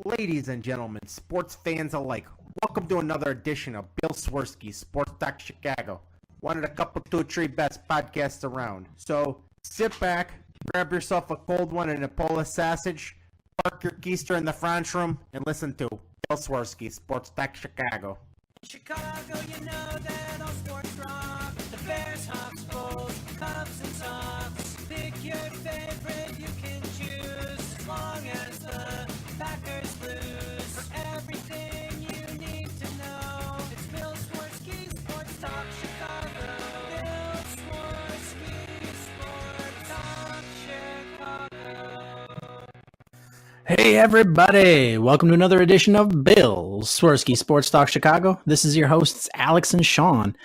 Ladies and gentlemen, sports fans alike, welcome to another edition of Bill Swerski Sports Chicago. One of the couple, two, three best podcasts around. So sit back, grab yourself a cold one and a Polish sausage, park your keister in the French room, and listen to Bill Swerski Sports Chicago. Chicago, you know that all sports rock. The Bears, Hawks, Bulls, Cubs, and Sox. Pick your favorite, you can choose. As long as the Packers lose. For everything you need to know, it's Bill Swerski Sports Talk Chicago. Bill Swerski Sports Talk Chicago. Hey everybody, welcome to another edition of Bill's Swerski Sports Talk Chicago. This is your hosts Alex and Shawn.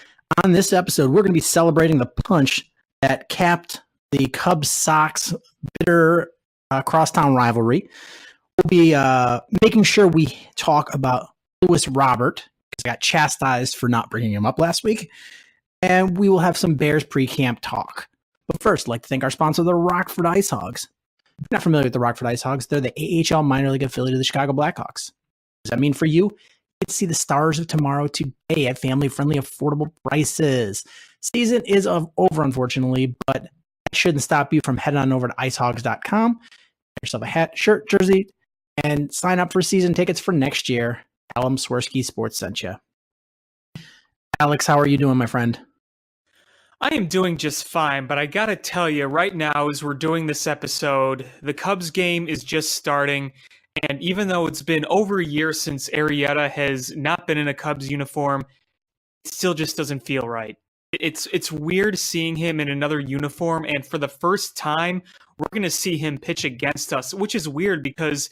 On this episode, we're going to be celebrating the punch that capped the Cubs-Sox bitter crosstown rivalry. We'll be making sure we talk about Lewis Robert, because I got chastised for not bringing him up last week. And we will have some Bears pre-camp talk. But first, I'd like to thank our sponsor, the Rockford Ice Hogs. If you're not familiar with the Rockford Ice Hogs, they're the AHL minor league affiliate of the Chicago Blackhawks. What does that mean for you? You get to see the stars of tomorrow today at family-friendly, affordable prices. Season is over, unfortunately, but it shouldn't stop you from heading on over to icehogs.com, get yourself a hat, shirt, jersey, and sign up for season tickets for next year. Tell them Swerski Sports sent you. Alex, how are you doing, my friend? I am doing just fine, but I gotta tell you, right now as we're doing this episode, the Cubs game is just starting, and even though it's been over a year since Arrieta has not been in a Cubs uniform, it still just doesn't feel right. It's weird seeing him in another uniform, and for the first time, we're gonna see him pitch against us, which is weird because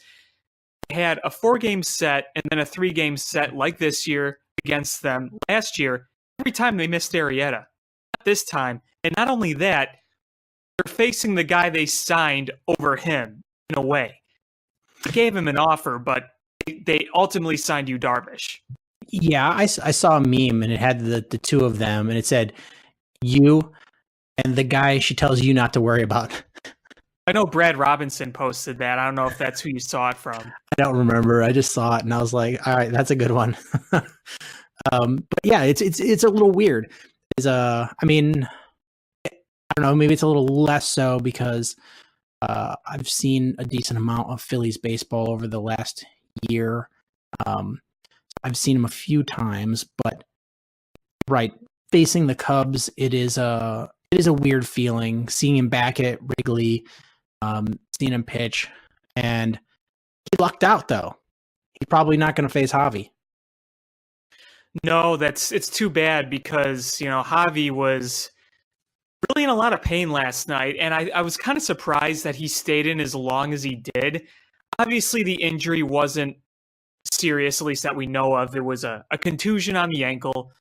they had a 4-game set and then a 3-game set like this year against them last year. Every time they missed Arrieta. This time, and not only that, they're facing the guy they signed over him in a way. They gave him an offer, but they ultimately signed you Darvish. Yeah, I saw a meme and it had the two of them and it said, you and the guy she tells you not to worry about. I know Brad Robinson posted that. I don't know if that's who you saw it from. I don't remember. I just saw it and I was like, all right, that's a good one. But yeah, it's a little weird. I don't know, maybe it's a little less so because I've seen a decent amount of Phillies baseball over the last year. I've seen them a few times, but right, facing the Cubs, it is a weird feeling seeing him back at Wrigley, seeing him pitch, and he lucked out though. He's probably not going to face Javi. No, it's too bad because, Javi was really in a lot of pain last night, and I was kind of surprised that he stayed in as long as he did. Obviously, the injury wasn't serious, at least that we know of. It was a contusion on the ankle,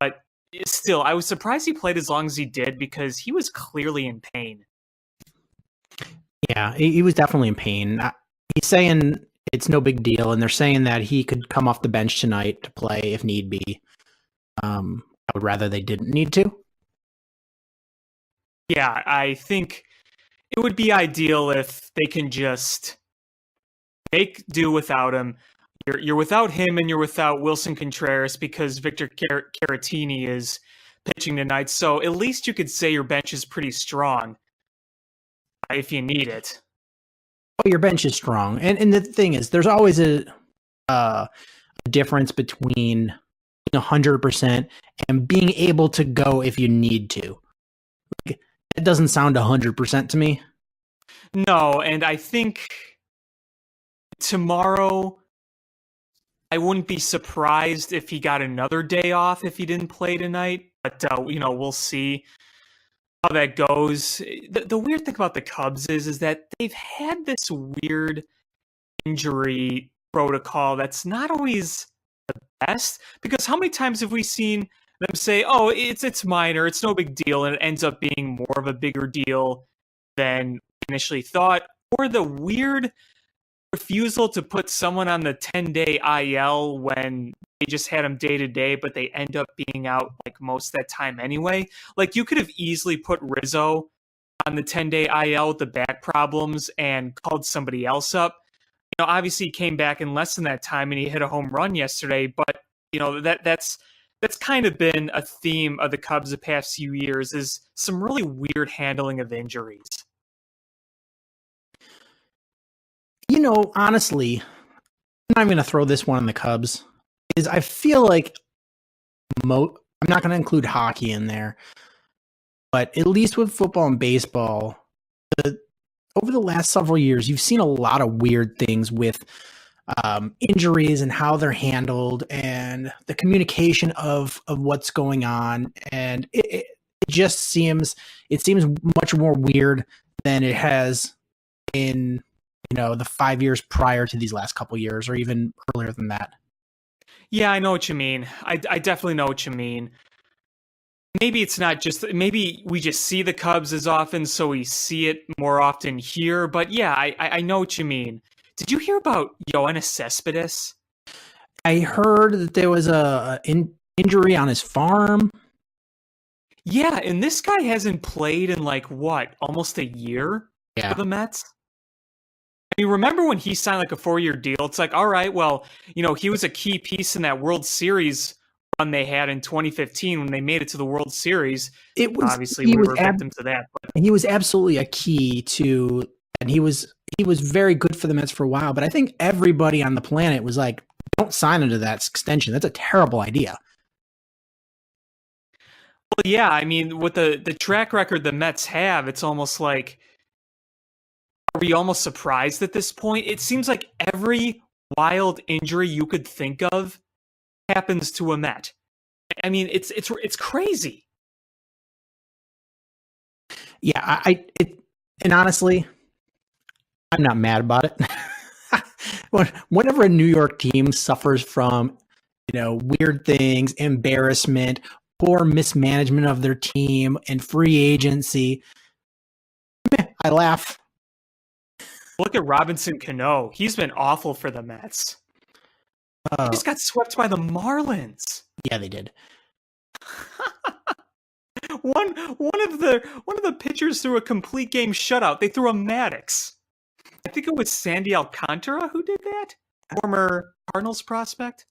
but still, I was surprised he played as long as he did because he was clearly in pain. Yeah, he was definitely in pain. He's saying it's no big deal, and they're saying that he could come off the bench tonight to play if need be. I would rather they didn't need to. Yeah, I think it would be ideal if they can just make do without him. You're without him, and you're without Wilson Contreras because Victor Caratini is pitching tonight. So at least you could say your bench is pretty strong if you need it. Oh, your bench is strong, and the thing is, there's always a difference between 100% and being able to go if you need to. Like, it doesn't sound 100% to me. No, and I think tomorrow I wouldn't be surprised if he got another day off if he didn't play tonight. But we'll see how that goes. The weird thing about the Cubs is that they've had this weird injury protocol that's not always the best, because how many times have we seen them say, oh, it's minor, it's no big deal, and it ends up being more of a bigger deal than initially thought, or the weird refusal to put someone on the 10-day IL when they just had him day to day, but they end up being out like most of that time anyway. Like, you could have easily put Rizzo on the 10-day IL with the back problems and called somebody else up. obviously he came back in less than that time and he hit a home run yesterday, but that's kind of been a theme of the Cubs the past few years, is some really weird handling of injuries. Honestly, I'm not even going to throw this one on the Cubs. I feel like I'm not going to include hockey in there, but at least with football and baseball, over the last several years, you've seen a lot of weird things with injuries and how they're handled and the communication of what's going on. And it just seems much more weird than it has in, the 5 years prior to these last couple years, or even earlier than that. Yeah, I know what you mean. I definitely know what you mean. Maybe it's not just, maybe we just see the Cubs as often, so we see it more often here. But yeah, I know what you mean. Did you hear about Yoenis Cespedes? I heard that there was a injury on his farm. Yeah, and this guy hasn't played in almost a year for the Mets? I mean, remember when he signed a 4-year deal? It's like, all right, well, he was a key piece in that World Series run they had in 2015 when they made it to the World Series. Obviously we were victims of that. But he was absolutely a key to, and he was very good for the Mets for a while. But I think everybody on the planet was like, don't sign into that extension. That's a terrible idea. Well, yeah, I mean, with the track record the Mets have, it's almost like, are we almost surprised at this point? It seems like every wild injury you could think of happens to a Met. I mean, it's crazy. Yeah, and honestly, I'm not mad about it. Whenever a New York team suffers from, weird things, embarrassment, poor mismanagement of their team, and free agency, I laugh. Look at Robinson Cano. He's been awful for the Mets. He just got swept by the Marlins. Yeah, they did. One of the pitchers threw a complete game shutout. They threw a Maddox. I think it was Sandy Alcantara who did that. Former Cardinals prospect.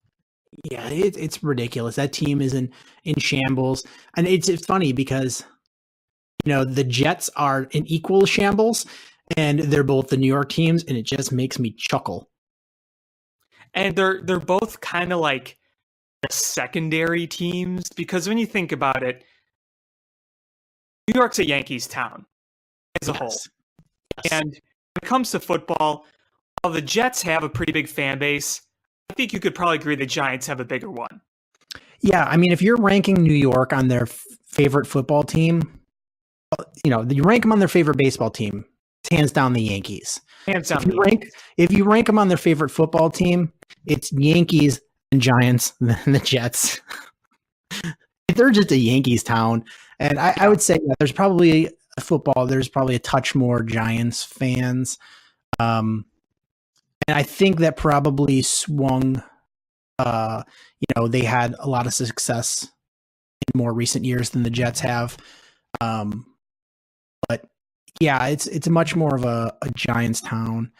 Yeah, it's ridiculous. That team is in shambles, and it's funny because the Jets are in equal shambles, and they're both the New York teams, and it just makes me chuckle. And they're both kind of like the secondary teams, because when you think about it, New York's a Yankees town as a whole. Yes. And when it comes to football, while the Jets have a pretty big fan base, I think you could probably agree the Giants have a bigger one. Yeah, I mean, if you're ranking New York on their favorite football team, you rank them on their favorite baseball team, it's hands down the Yankees. Hands down. If you rank them on their favorite football team, it's Yankees and Giants, then the Jets. They're just a Yankees town. And I would say there's probably a touch more Giants fans. And I think that probably swung, they had a lot of success in more recent years than the Jets have. But yeah, it's much more of a Giants town.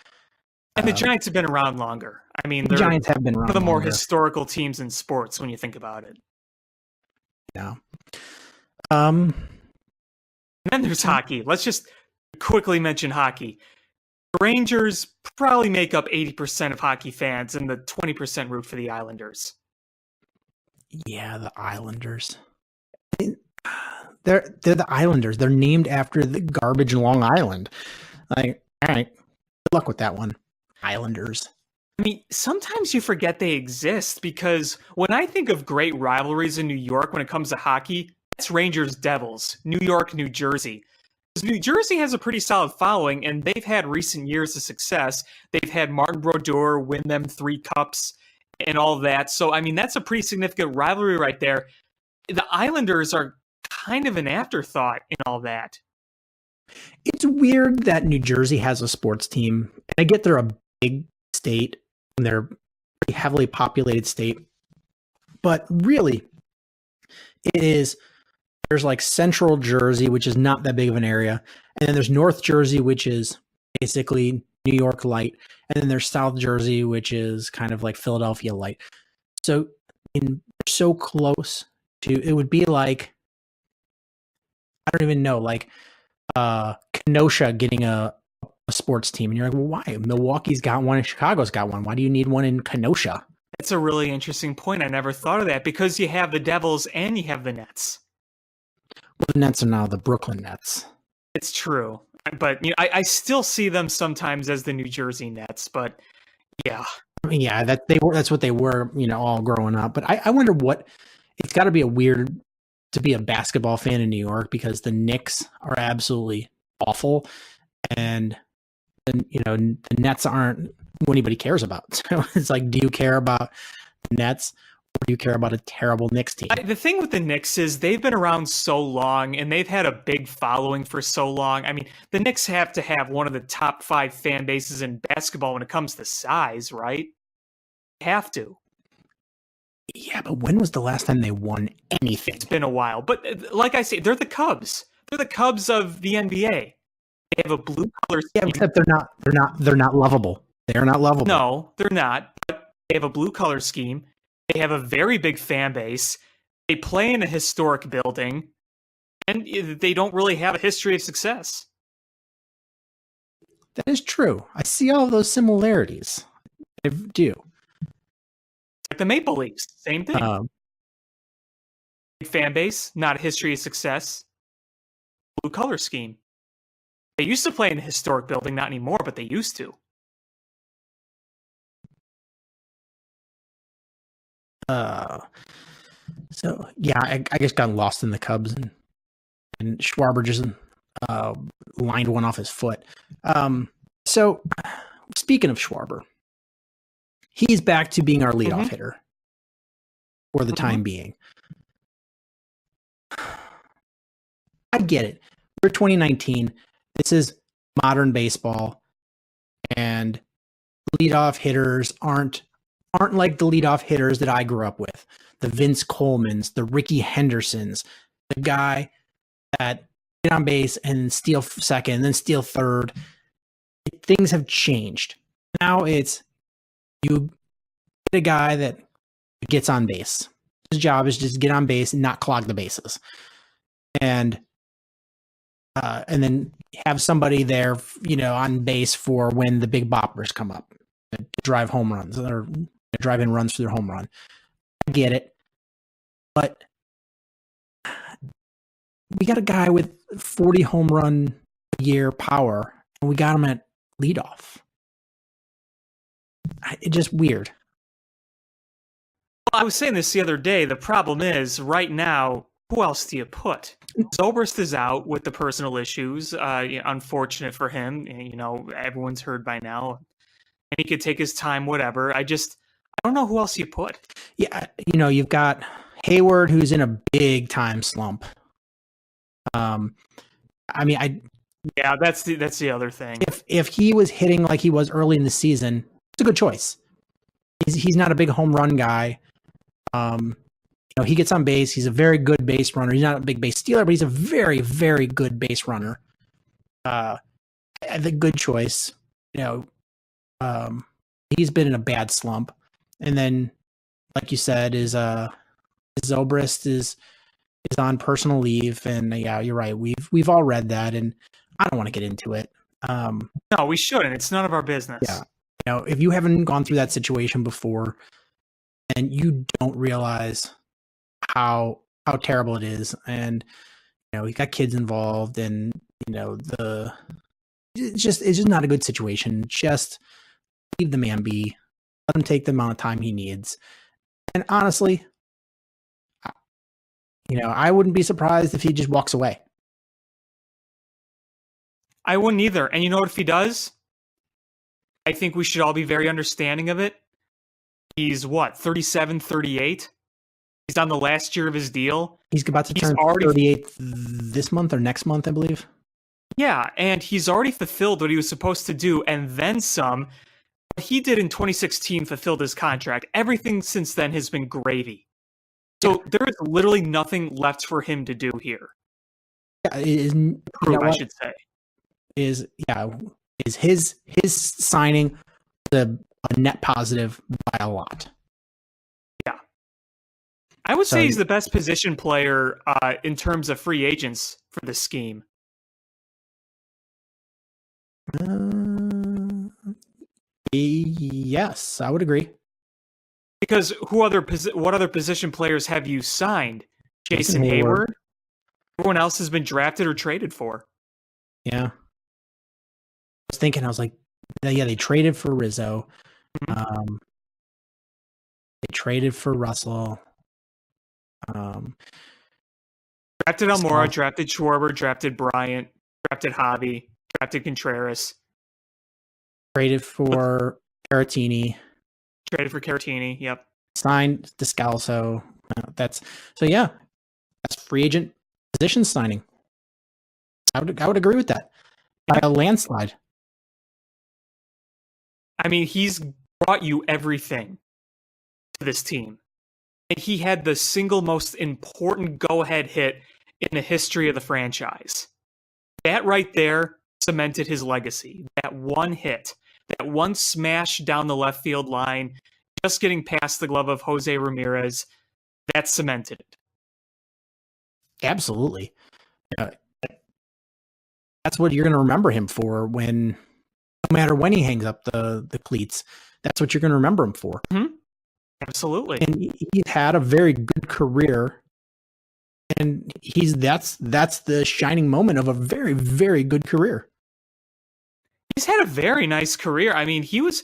And the Giants have been around longer. I mean, the Giants have been around one of the more longer. historical teams in sports when you think about it. Yeah. And then there's hockey. Let's just quickly mention hockey. The Rangers probably make up 80% of hockey fans, and the 20% root for the Islanders. Yeah, the Islanders. They're the Islanders. They're named after the garbage Long Island. Like, all right, good luck with that one, Islanders. I mean, sometimes you forget they exist, because when I think of great rivalries in New York when it comes to hockey, it's Rangers Devils, New York, New Jersey. Because New Jersey has a pretty solid following, and they've had recent years of success. They've had Martin Brodeur win them 3 cups and all of that. So, I mean, that's a pretty significant rivalry right there. The Islanders are kind of an afterthought in all that. It's weird that New Jersey has a sports team. And I get they're a big state, and they're a pretty heavily populated state. But really, there's like Central Jersey, which is not that big of an area. And then there's North Jersey, which is basically New York light, and then there's South Jersey, which is kind of like Philadelphia light. So so close to, it would be like, I don't even know, like Kenosha getting a sports team, and you're like, well, why? Milwaukee's got one and Chicago's got one. Why do you need one in Kenosha? That's a really interesting point. I never thought of that, because you have the Devils and you have the Nets. Well, the Nets are now the Brooklyn Nets. It's true, but I still see them sometimes as the New Jersey Nets. But yeah, I mean, yeah, that's what they were, all growing up. But I wonder what, it's got to be a weird to be a basketball fan in New York, because the Knicks are absolutely awful, and then the Nets aren't what anybody cares about. So it's like, do you care about the Nets, or do you care about a terrible Knicks team? The thing with the Knicks is they've been around so long, and they've had a big following for so long. I mean, the Knicks have to have one of the top 5 fan bases in basketball when it comes to size, right? Have to. Yeah, but when was the last time they won anything? It's been a while. But like I say, they're the Cubs. They're the Cubs of the NBA. They have a blue color scheme. Yeah, except they're not lovable. They're not lovable. No, they're not. But they have a blue color scheme. They have a very big fan base. They play in a historic building, and they don't really have a history of success. That is true. I see all those similarities. I do. Like the Maple Leafs, same thing. Big fan base, not a history of success. Blue color scheme. They used to play in a historic building, not anymore, but they used to. So yeah, I just got lost in the Cubs, and Schwarber just lined one off his foot. So speaking of Schwarber, he's back to being our leadoff hitter for the time being. I get it. We're 2019. This is modern baseball, and leadoff hitters aren't like the leadoff hitters that I grew up with. The Vince Colemans, the Ricky Hendersons, the guy that get on base and steal second, and then steal third. Things have changed. Now it's you get a guy that gets on base. His job is just get on base and not clog the bases. And then have somebody there, on base for when the big boppers come up, drive home runs or drive in runs for their home run. I get it, but we got a guy with 40 home run a year power, and we got him at leadoff. It's just weird. Well, I was saying this the other day. The problem is right now, who else do you put? Zobrist is out with the personal issues. Unfortunate for him. Everyone's heard by now. And he could take his time, whatever. I don't know who else you put. Yeah, you've got Hayward, who's in a big time slump. Yeah, that's the other thing. If he was hitting like he was early in the season, it's a good choice. He's not a big home run guy. He gets on base. He's a very good base runner. He's not a big base stealer, but he's a very, very good base runner. The good choice. He's been in a bad slump. And then, like you said, Zobrist is on personal leave, and yeah, you're right. We've all read that, and I don't want to get into it. No, we shouldn't. It's none of our business. Yeah, if you haven't gone through that situation before, and you don't realize how terrible it is, and we got kids involved, and it's just not a good situation. Just leave the man be. Let him take the amount of time he needs. And honestly, I wouldn't be surprised if he just walks away. I wouldn't either. And you know what, if he does, I think we should all be very understanding of it. He's 37, 38? He's on the last year of his deal. He's about to turn 38 this month or next month, I believe. Yeah, and he's already fulfilled what he was supposed to do, and then some. What he did in 2016 fulfilled his contract. Everything since then has been gravy. So there is literally nothing left for him to do here. Yeah, I should say. is his signing a net positive by a lot. I would say he's the best position player in terms of free agents for the scheme. Yes, I would agree. Because what other position players have you signed? Jason Hayward? Everyone else has been drafted or traded for. Yeah. I was thinking, I was like, yeah, they traded for Rizzo. They traded for Russell. Drafted Almora, drafted Schwarber, drafted Bryant, drafted Javi, drafted Contreras. Traded for Caratini. Yep. Signed Descalso. That's free agent position signing. I would agree with that by a landslide. I mean, he's brought you everything to this team. And he had the single most important go-ahead hit in the history of the franchise. That right there cemented his legacy. That one hit, that one smash down the left field line, just getting past the glove of Jose Ramirez, that cemented it. Absolutely. That's what you're going to remember him for no matter when he hangs up the cleats. That's what you're going to remember him for. Mm-hmm. Absolutely. And he's had a very good career. And that's the shining moment of a very, very good career. He's had a very nice career. I mean, he was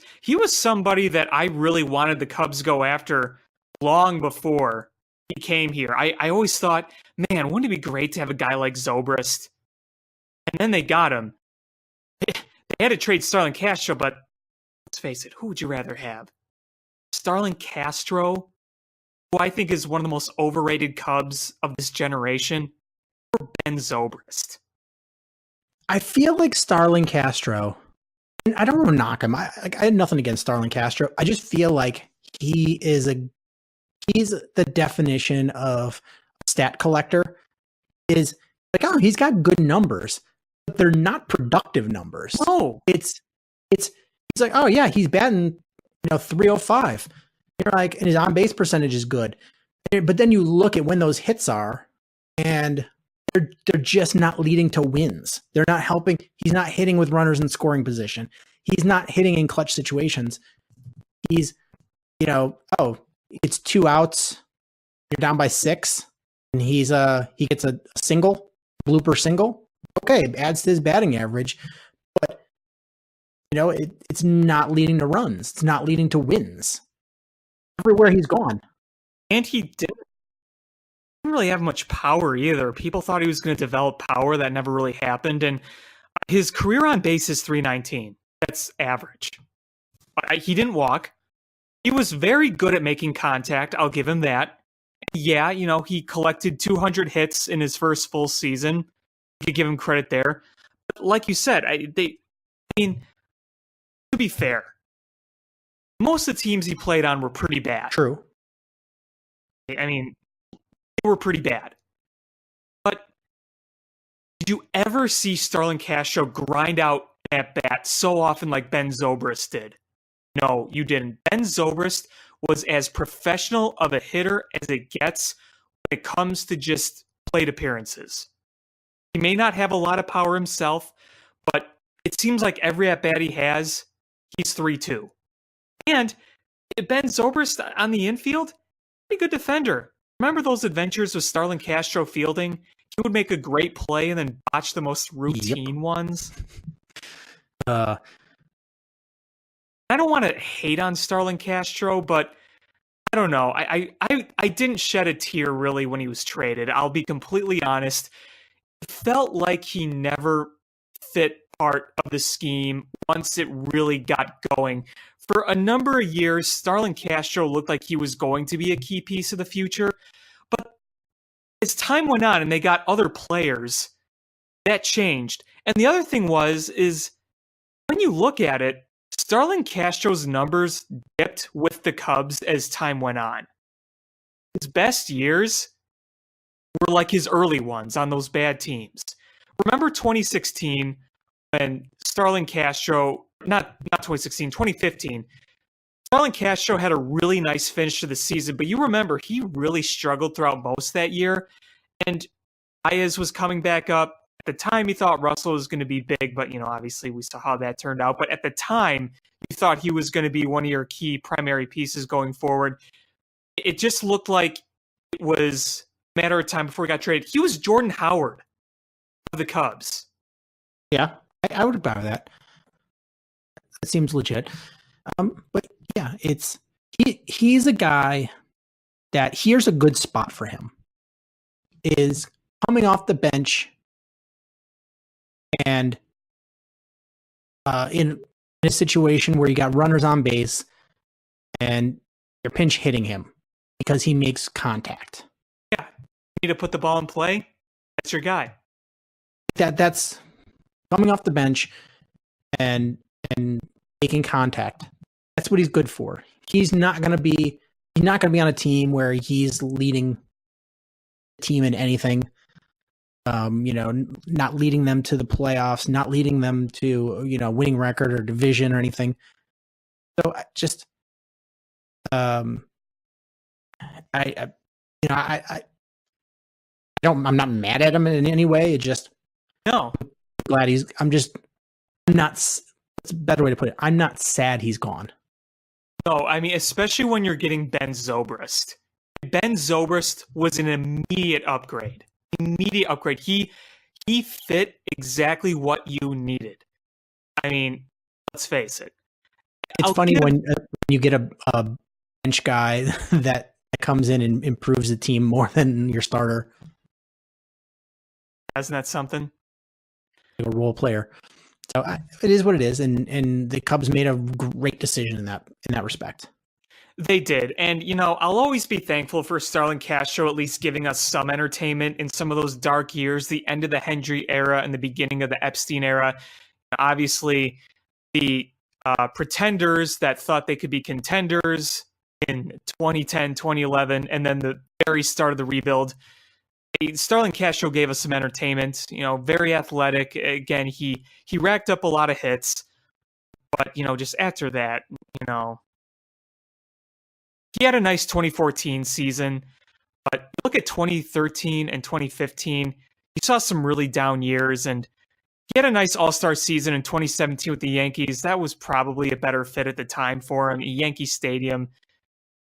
somebody that I really wanted the Cubs go after long before he came here. I always thought, man, wouldn't it be great to have a guy like Zobrist? And then they got him. They had to trade Starlin Castro, but let's face it, who would you rather have? Starlin Castro, who I think is one of the most overrated Cubs of this generation, or Ben Zobrist? I feel like Starlin Castro, and I don't want to knock him. I had nothing against Starlin Castro. I just feel like he's the definition of a stat collector. Is like, oh, he's got good numbers, but they're not productive numbers. Oh, it's he's like, oh yeah, he's batting 305. You're like, and his on base percentage is good, but then you look at when those hits are, and they're just not leading to wins. They're not helping. He's not hitting with runners in scoring position. He's not hitting in clutch situations. He's, it's 2 outs. You're down by 6, and he gets a single, blooper single. Okay, it adds to his batting average, but it's not leading to runs. It's not leading to wins. Everywhere he's gone. And he didn't really have much power either. People thought he was going to develop power. That never really happened. And his career on base is 319. That's average. He didn't walk. He was very good at making contact. I'll give him that. Yeah, he collected 200 hits in his first full season. You could give him credit there. But like you said, to be fair, most of the teams he played on were pretty bad. True. I mean, they were pretty bad. But did you ever see Starlin Castro grind out at bat so often like Ben Zobrist did? No, you didn't. Ben Zobrist was as professional of a hitter as it gets when it comes to just plate appearances. He may not have a lot of power himself, but it seems like every at-bat he has, he's 3-2. And Ben Zobrist on the infield, pretty good defender. Remember those adventures with Starlin Castro fielding? He would make a great play and then botch the most routine ones. I don't want to hate on Starlin Castro, but I don't know. I didn't shed a tear really when he was traded. I'll be completely honest. It felt like he never fit part of the scheme once it really got going. For a number of years, Starlin Castro looked like he was going to be a key piece of the future. But as time went on and they got other players, that changed. And the other thing is when you look at it, Starlin Castro's numbers dipped with the Cubs as time went on. His best years were like his early ones on those bad teams. Remember 2016 when Starlin Castro, not 2016, 2015, Starlin Castro had a really nice finish to the season, but you remember he really struggled throughout most that year. And Baez was coming back up. At the time, you thought Russell was going to be big, but, obviously we saw how that turned out. But at the time, you thought he was going to be one of your key primary pieces going forward. It just looked like it was a matter of time before he got traded. He was Jordan Howard of the Cubs. Yeah, I would buy that. That seems legit. But yeah, he's a guy that here's a good spot for him. Is coming off the bench and in a situation where you got runners on base and you're pinch hitting him because he makes contact. Yeah, you need to put the ball in play. That's your guy. That's coming off the bench and making contact. That's what he's good for. He's not going to be on a team where he's leading the team in anything. Not leading them to the playoffs, not leading them to, winning record or division or anything. So I'm not mad at him in any way. It's a better way to put it. I'm not sad he's gone. No, I mean, especially when you're getting Ben Zobrist. Ben Zobrist was an immediate upgrade. He fit exactly what you needed. I mean, let's face it. It's funny when you get a bench guy that comes in and improves the team more than your starter. Isn't that something? Like a role player. So it is what it is, and the Cubs made a great decision in that respect. They did, and I'll always be thankful for Starlin Castro at least giving us some entertainment in some of those dark years, the end of the Hendry era and the beginning of the Epstein era. Obviously, the pretenders that thought they could be contenders in 2010, 2011, and then the very start of the rebuild. Starlin Castro gave us some entertainment, very athletic. Again, he racked up a lot of hits, but, just after that, he had a nice 2014 season, but look at 2013 and 2015. He saw some really down years, and he had a nice all-star season in 2017 with the Yankees. That was probably a better fit at the time for him. Yankee Stadium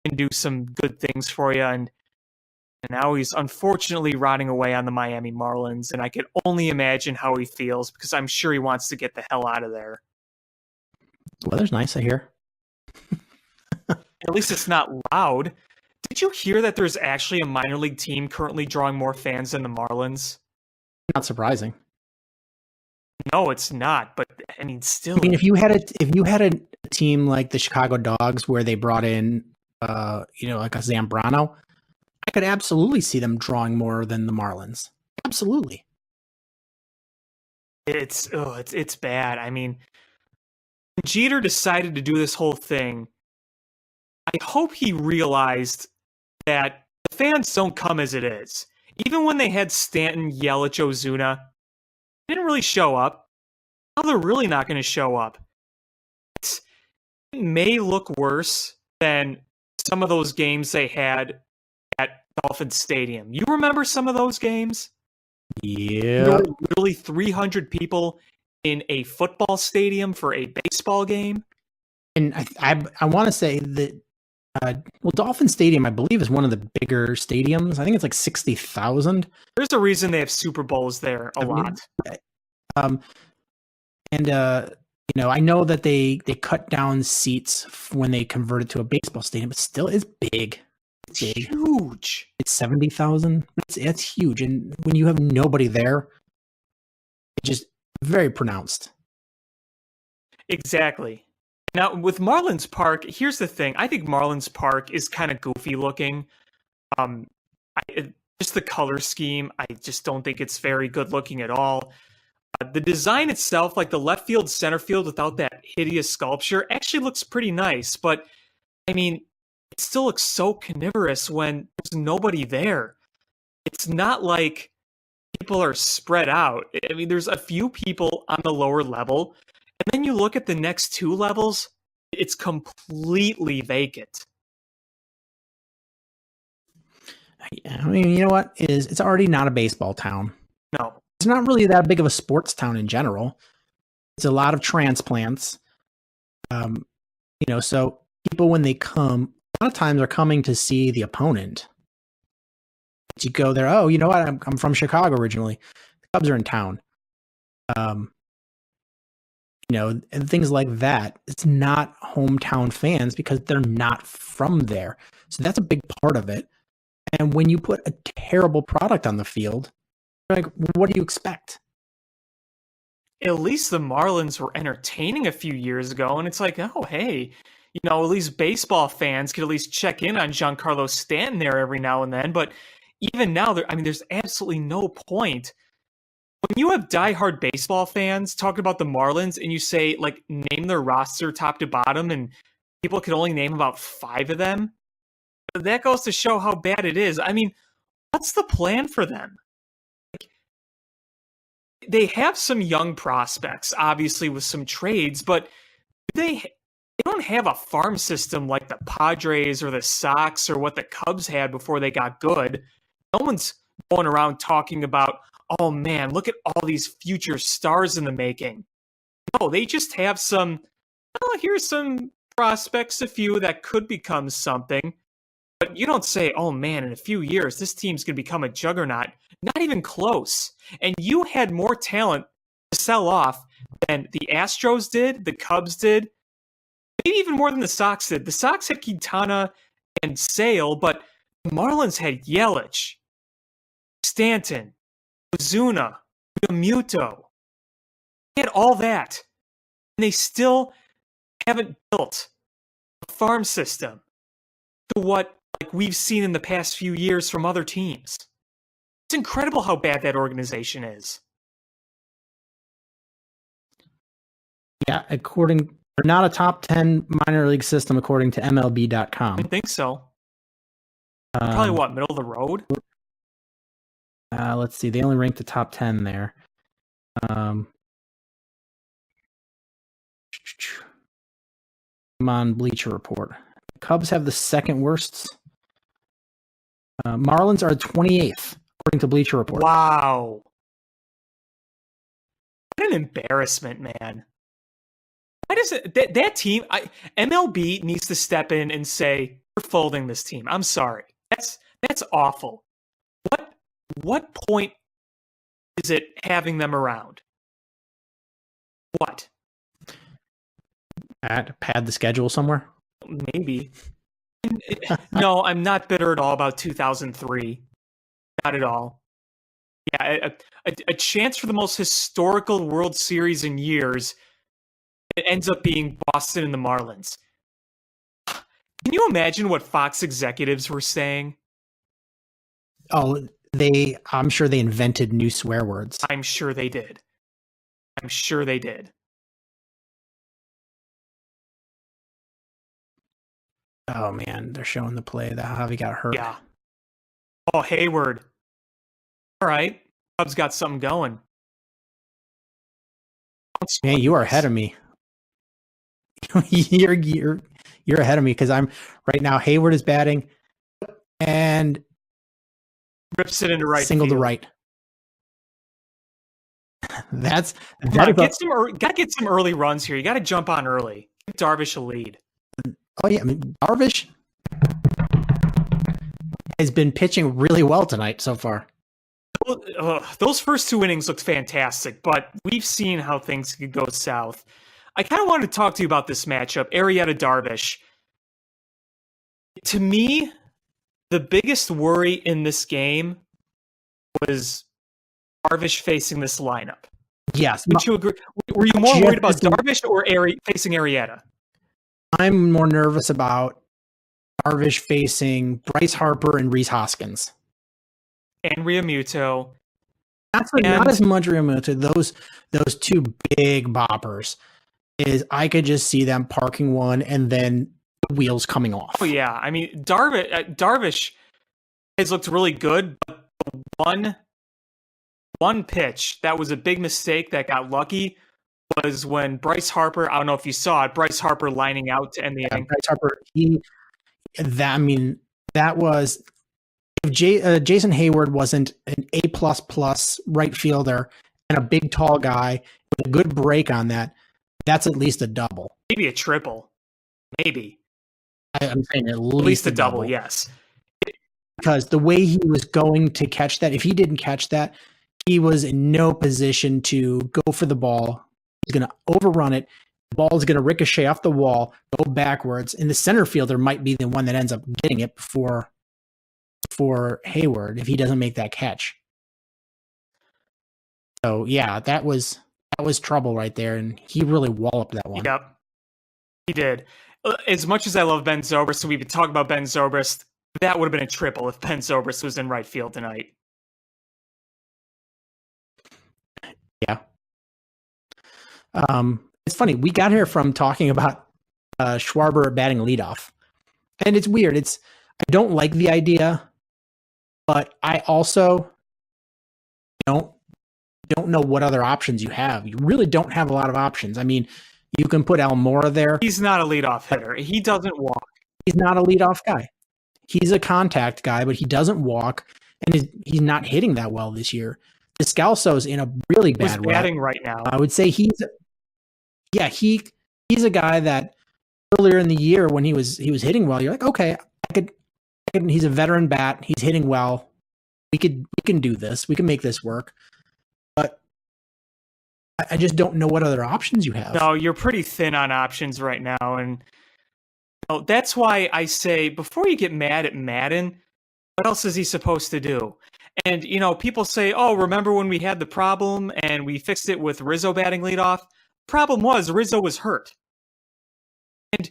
can do some good things for you, and now he's unfortunately rotting away on the Miami Marlins, and I can only imagine how he feels because I'm sure he wants to get the hell out of there. The weather's nice, I hear. At least it's not loud. Did you hear that there's actually a minor league team currently drawing more fans than the Marlins? Not surprising. No, it's not. But I mean, still. I mean, if you had a team like the Chicago Dogs where they brought in, like a Zambrano, I could absolutely see them drawing more than the Marlins. Absolutely. It's bad. I mean, when Jeter decided to do this whole thing, I hope he realized that the fans don't come as it is. Even when they had Stanton, Yelich, Ozuna, they didn't really show up. Now they're really not going to show up. It may look worse than some of those games they had at Dolphin Stadium. You remember some of those games? Yeah. Literally 300 people in a football stadium for a baseball game. And I want to say that Dolphin Stadium, I believe, is one of the bigger stadiums. I think it's like 60,000. There's a reason they have Super Bowls there a lot. I know that they cut down seats when they converted to a baseball stadium, but still, it's big. It's huge. It's 70,000. It's huge, and when you have nobody there, it's just very pronounced. Exactly. Now, with Marlins Park, here's the thing. I think Marlins Park is kind of goofy looking. Just the color scheme, I just don't think it's very good looking at all. The design itself, like the left field, center field without that hideous sculpture, actually looks pretty nice. But, I mean, it still looks so carnivorous when there's nobody there. It's not like people are spread out. I mean, there's a few people on the lower level, and then you look at the next two levels, it's completely vacant. I mean, you know what? It's already not a baseball town. No. It's not really that big of a sports town in general. It's a lot of transplants. So people, when they come, a lot of times are coming to see the opponent. But you go there, oh, you know what? I'm from Chicago originally. The Cubs are in town. And things like that. It's not hometown fans because they're not from there. So that's a big part of it. And when you put a terrible product on the field, like, what do you expect? At least the Marlins were entertaining a few years ago, and it's like, oh, hey, at least baseball fans could at least check in on Giancarlo Stanton there every now and then. But even now, there's absolutely no point. When you have diehard baseball fans talking about the Marlins and you say, like, name their roster top to bottom, and people can only name about 5 of them, that goes to show how bad it is. I mean, what's the plan for them? They have some young prospects, obviously, with some trades, but they don't have a farm system like the Padres or the Sox or what the Cubs had before they got good. No one's going around talking about, oh man, look at all these future stars in the making. No, they just have here's some prospects, a few that could become something. But you don't say, oh man, in a few years, this team's going to become a juggernaut. Not even close. And you had more talent to sell off than the Astros did, the Cubs did, maybe even more than the Sox did. The Sox had Quintana and Sale, but the Marlins had Yelich, Stanton, Ozuna, Realmuto. They had all that. And they still haven't built a farm system to what we've seen in the past few years from other teams. It's incredible how bad that organization is. Yeah, not a top 10 minor league system according to MLB.com. I think so. Probably middle of the road? Let's see. They only ranked the top 10 there. Come on, Bleacher Report. Cubs have the second worst. Marlins are 28th, according to Bleacher Report. Wow. What an embarrassment, man. Why does that team, MLB needs to step in and say, we're folding this team. I'm sorry. That's awful. What point is it having them around? What? Pad the schedule somewhere? Maybe. No, I'm not bitter at all about 2003. Not at all. Yeah, a chance for the most historical World Series in years. It ends up being Boston and the Marlins. Can you imagine what Fox executives were saying? Oh, I'm sure they invented new swear words. I'm sure they did. Oh man, they're showing the play that how he got hurt. Yeah. Oh, Hayward. All right. Cubs got something going. Man, you are ahead of me. you're ahead of me because I'm right now. Hayward is batting and rips it into right single field. to right. Gotta get some early runs here. You got to jump on early. Give Darvish a lead. Oh yeah, I mean Darvish has been pitching really well tonight so far. Those first 2 innings looked fantastic, but we've seen how things could go south. I kind of wanted to talk to you about this matchup, Arrieta-Darvish. To me, the biggest worry in this game was Darvish facing this lineup. Yes. Would you agree? Were you more worried about Darvish or facing Arrieta? I'm more nervous about Darvish facing Bryce Harper and Rhys Hoskins. And Realmuto. Not as much Realmuto. Those two big boppers. I could just see them parking one and then the wheels coming off. Oh yeah, I mean Darvish has looked really good, but the one one pitch that was a big mistake that got lucky was when Bryce Harper, I don't know if you saw it, Bryce Harper lining out to end the inning. Bryce Harper, that was, if Jason Hayward wasn't an A++ right fielder and a big tall guy with a good break on that, that's at least a double. Maybe a triple. Maybe. I'm saying at least a double, yes. Because the way he was going to catch that, if he didn't catch that, he was in no position to go for the ball. He's going to overrun it. The ball is going to ricochet off the wall, go backwards, and the center fielder might be the one that ends up getting it before Hayward if he doesn't make that catch. So yeah, that was trouble right there, and he really walloped that one. Yep, he did. As much as I love Ben Zobrist, and we've been talking about Ben Zobrist, that would have been a triple if Ben Zobrist was in right field tonight. Yeah. It's funny. We got here from talking about Schwarber batting leadoff, and it's weird. I don't like the idea, but I also don't know what other options you have. You really don't have a lot of options. I mean, you can put Almora there. He's not a leadoff hitter. He doesn't walk. He's not a leadoff guy. He's a contact guy, but he doesn't walk, and he's not hitting that well this year. Descalso's in a really bad He's batting right now. I would say he's a guy that earlier in the year when he was hitting well, you're like, okay, he's a veteran bat. He's hitting well. We can do this. We can make this work. But I just don't know what other options you have. No, you're pretty thin on options right now. And that's why I say, before you get mad at Madden, what else is he supposed to do? And, people say, oh, remember when we had the problem and we fixed it with Rizzo batting leadoff? Problem was, Rizzo was hurt. And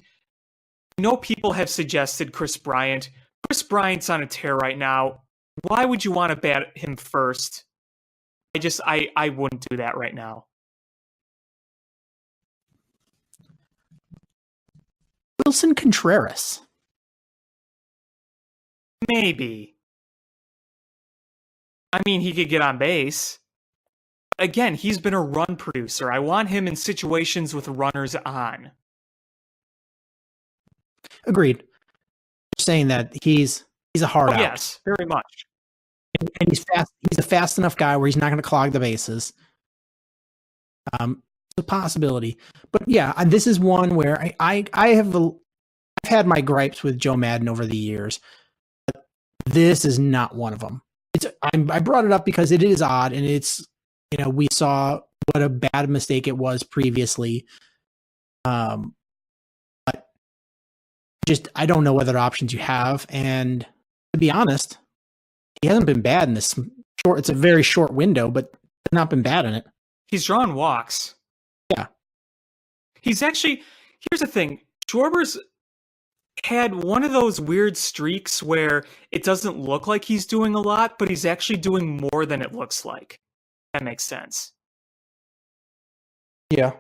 people have suggested Chris Bryant. Chris Bryant's on a tear right now. Why would you want to bat him first? I wouldn't do that right now. Wilson Contreras. Maybe. I mean, he could get on base. Again, he's been a run producer. I want him in situations with runners on. Agreed. Saying that he's a hard out. Yes, very much. And he's fast. He's a fast enough guy where he's not going to clog the bases. It's a possibility, but yeah, this is one where I've had my gripes with Joe Madden over the years. But this is not one of them. I brought it up because it is odd, and it's we saw what a bad mistake it was previously. But just I don't know what other options you have, and to be honest, he hasn't been bad in this short. It's a very short window, but not been bad in it. He's drawn walks. Yeah. He's actually, here's the thing. Schwarber's had one of those weird streaks where it doesn't look like he's doing a lot, but he's actually doing more than it looks like. That makes sense. Yeah.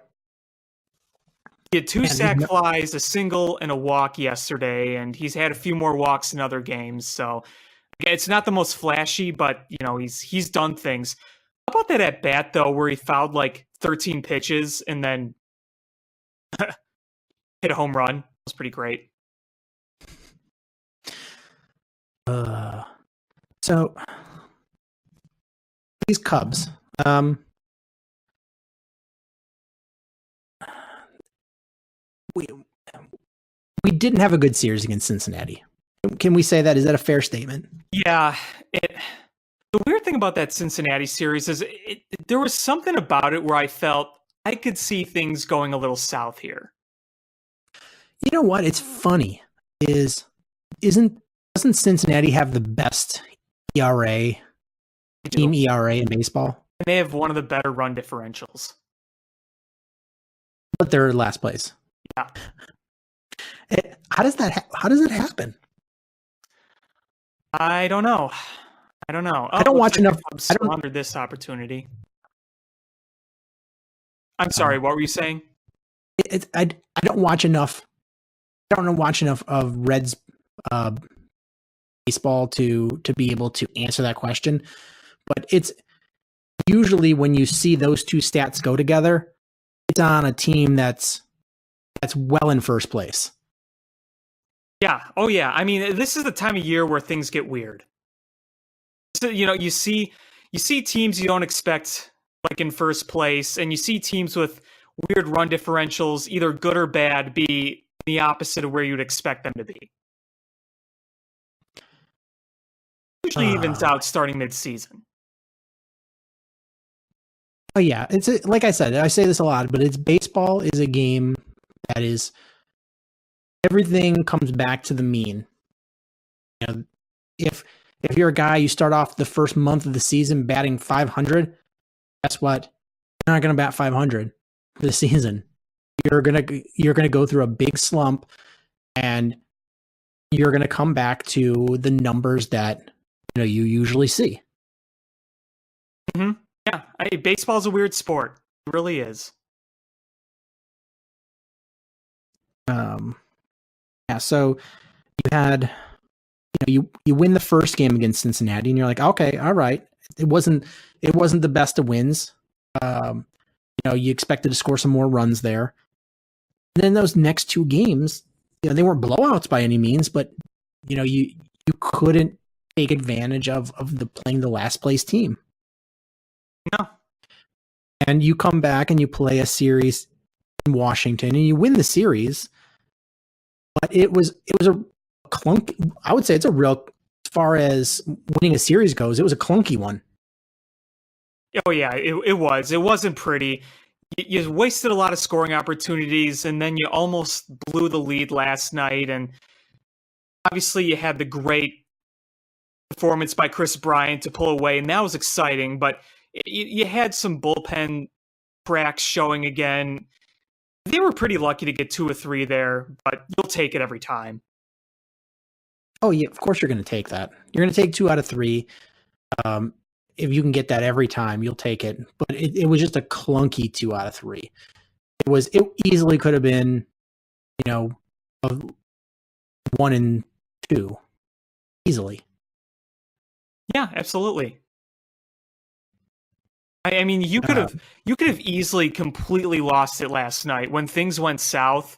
He had 2 sac flies, a single, and a walk yesterday, and he's had a few more walks in other games. So it's not the most flashy, but he's done things. How about that at bat though, where he fouled like 13 pitches and then hit a home run? It was pretty great. So these Cubs, we didn't have a good series against Cincinnati. Can we say that? Is that a fair statement? Yeah. The weird thing about that Cincinnati series is there was something about it where I felt I could see things going a little south here. You know what? It's funny. Doesn't Cincinnati have the best ERA, team ERA in baseball? And they have one of the better run differentials. But they're last place. Yeah. How does that happen? I don't know. I don't watch enough. I squandered this opportunity. I'm sorry. What were you saying? I don't watch enough. I don't watch enough of Reds baseball to be able to answer that question. But usually when you see those two stats go together, it's on a team that's well in first place. Yeah. Oh, yeah. I mean, this is the time of year where things get weird. So, you see teams you don't expect like in first place, and you see teams with weird run differentials, either good or bad, be the opposite of where you'd expect them to be. Usually evens out starting mid-season. Oh yeah, like I said, I say this a lot, but baseball is a game that is everything comes back to the mean. If you're a guy, you start off the first month of the season batting 500, guess what? You're not going to bat 500 for the season. You're gonna go through a big slump, and you're gonna come back to the numbers that you usually see. Mm-hmm. Yeah, baseball's a weird sport. It really is. Yeah. So you had, you win the first game against Cincinnati, and you're like, okay, all right. It wasn't the best of wins. You expected to score some more runs there. And then those next two games, they weren't blowouts by any means, but you couldn't take advantage of playing the last place team. No. And you come back and you play a series in Washington and you win the series, but it was a clunk. I would say it's a real, as far as winning a series goes, it was a clunky one. Oh yeah, it was. It wasn't pretty. You wasted a lot of scoring opportunities, and then you almost blew the lead last night. And obviously, you had the great performance by Chris Bryant to pull away, and that was exciting. But you had some bullpen cracks showing again. They were pretty lucky to get 2 or 3 there, but you'll take it every time. Oh yeah, of course you're going to take that. You're going to take 2 out of 3. If you can get that every time, you'll take it. But it was just a clunky 2 out of 3. It easily could have been, a 1 and 2, easily. Yeah, absolutely. I mean, you could have easily completely lost it last night when things went south.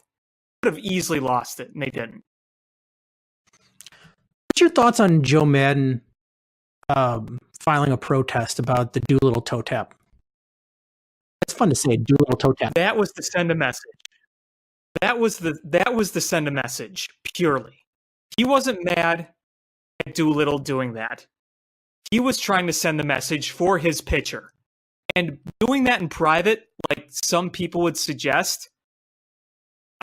You could have easily lost it, and they didn't. What's your thoughts on Joe Madden filing a protest about the Doolittle toe tap? It's fun to say, Doolittle toe tap. That was to send a message. That was to send a message purely. He wasn't mad at Doolittle doing that. He was trying to send the message for his pitcher. And doing that in private, like some people would suggest,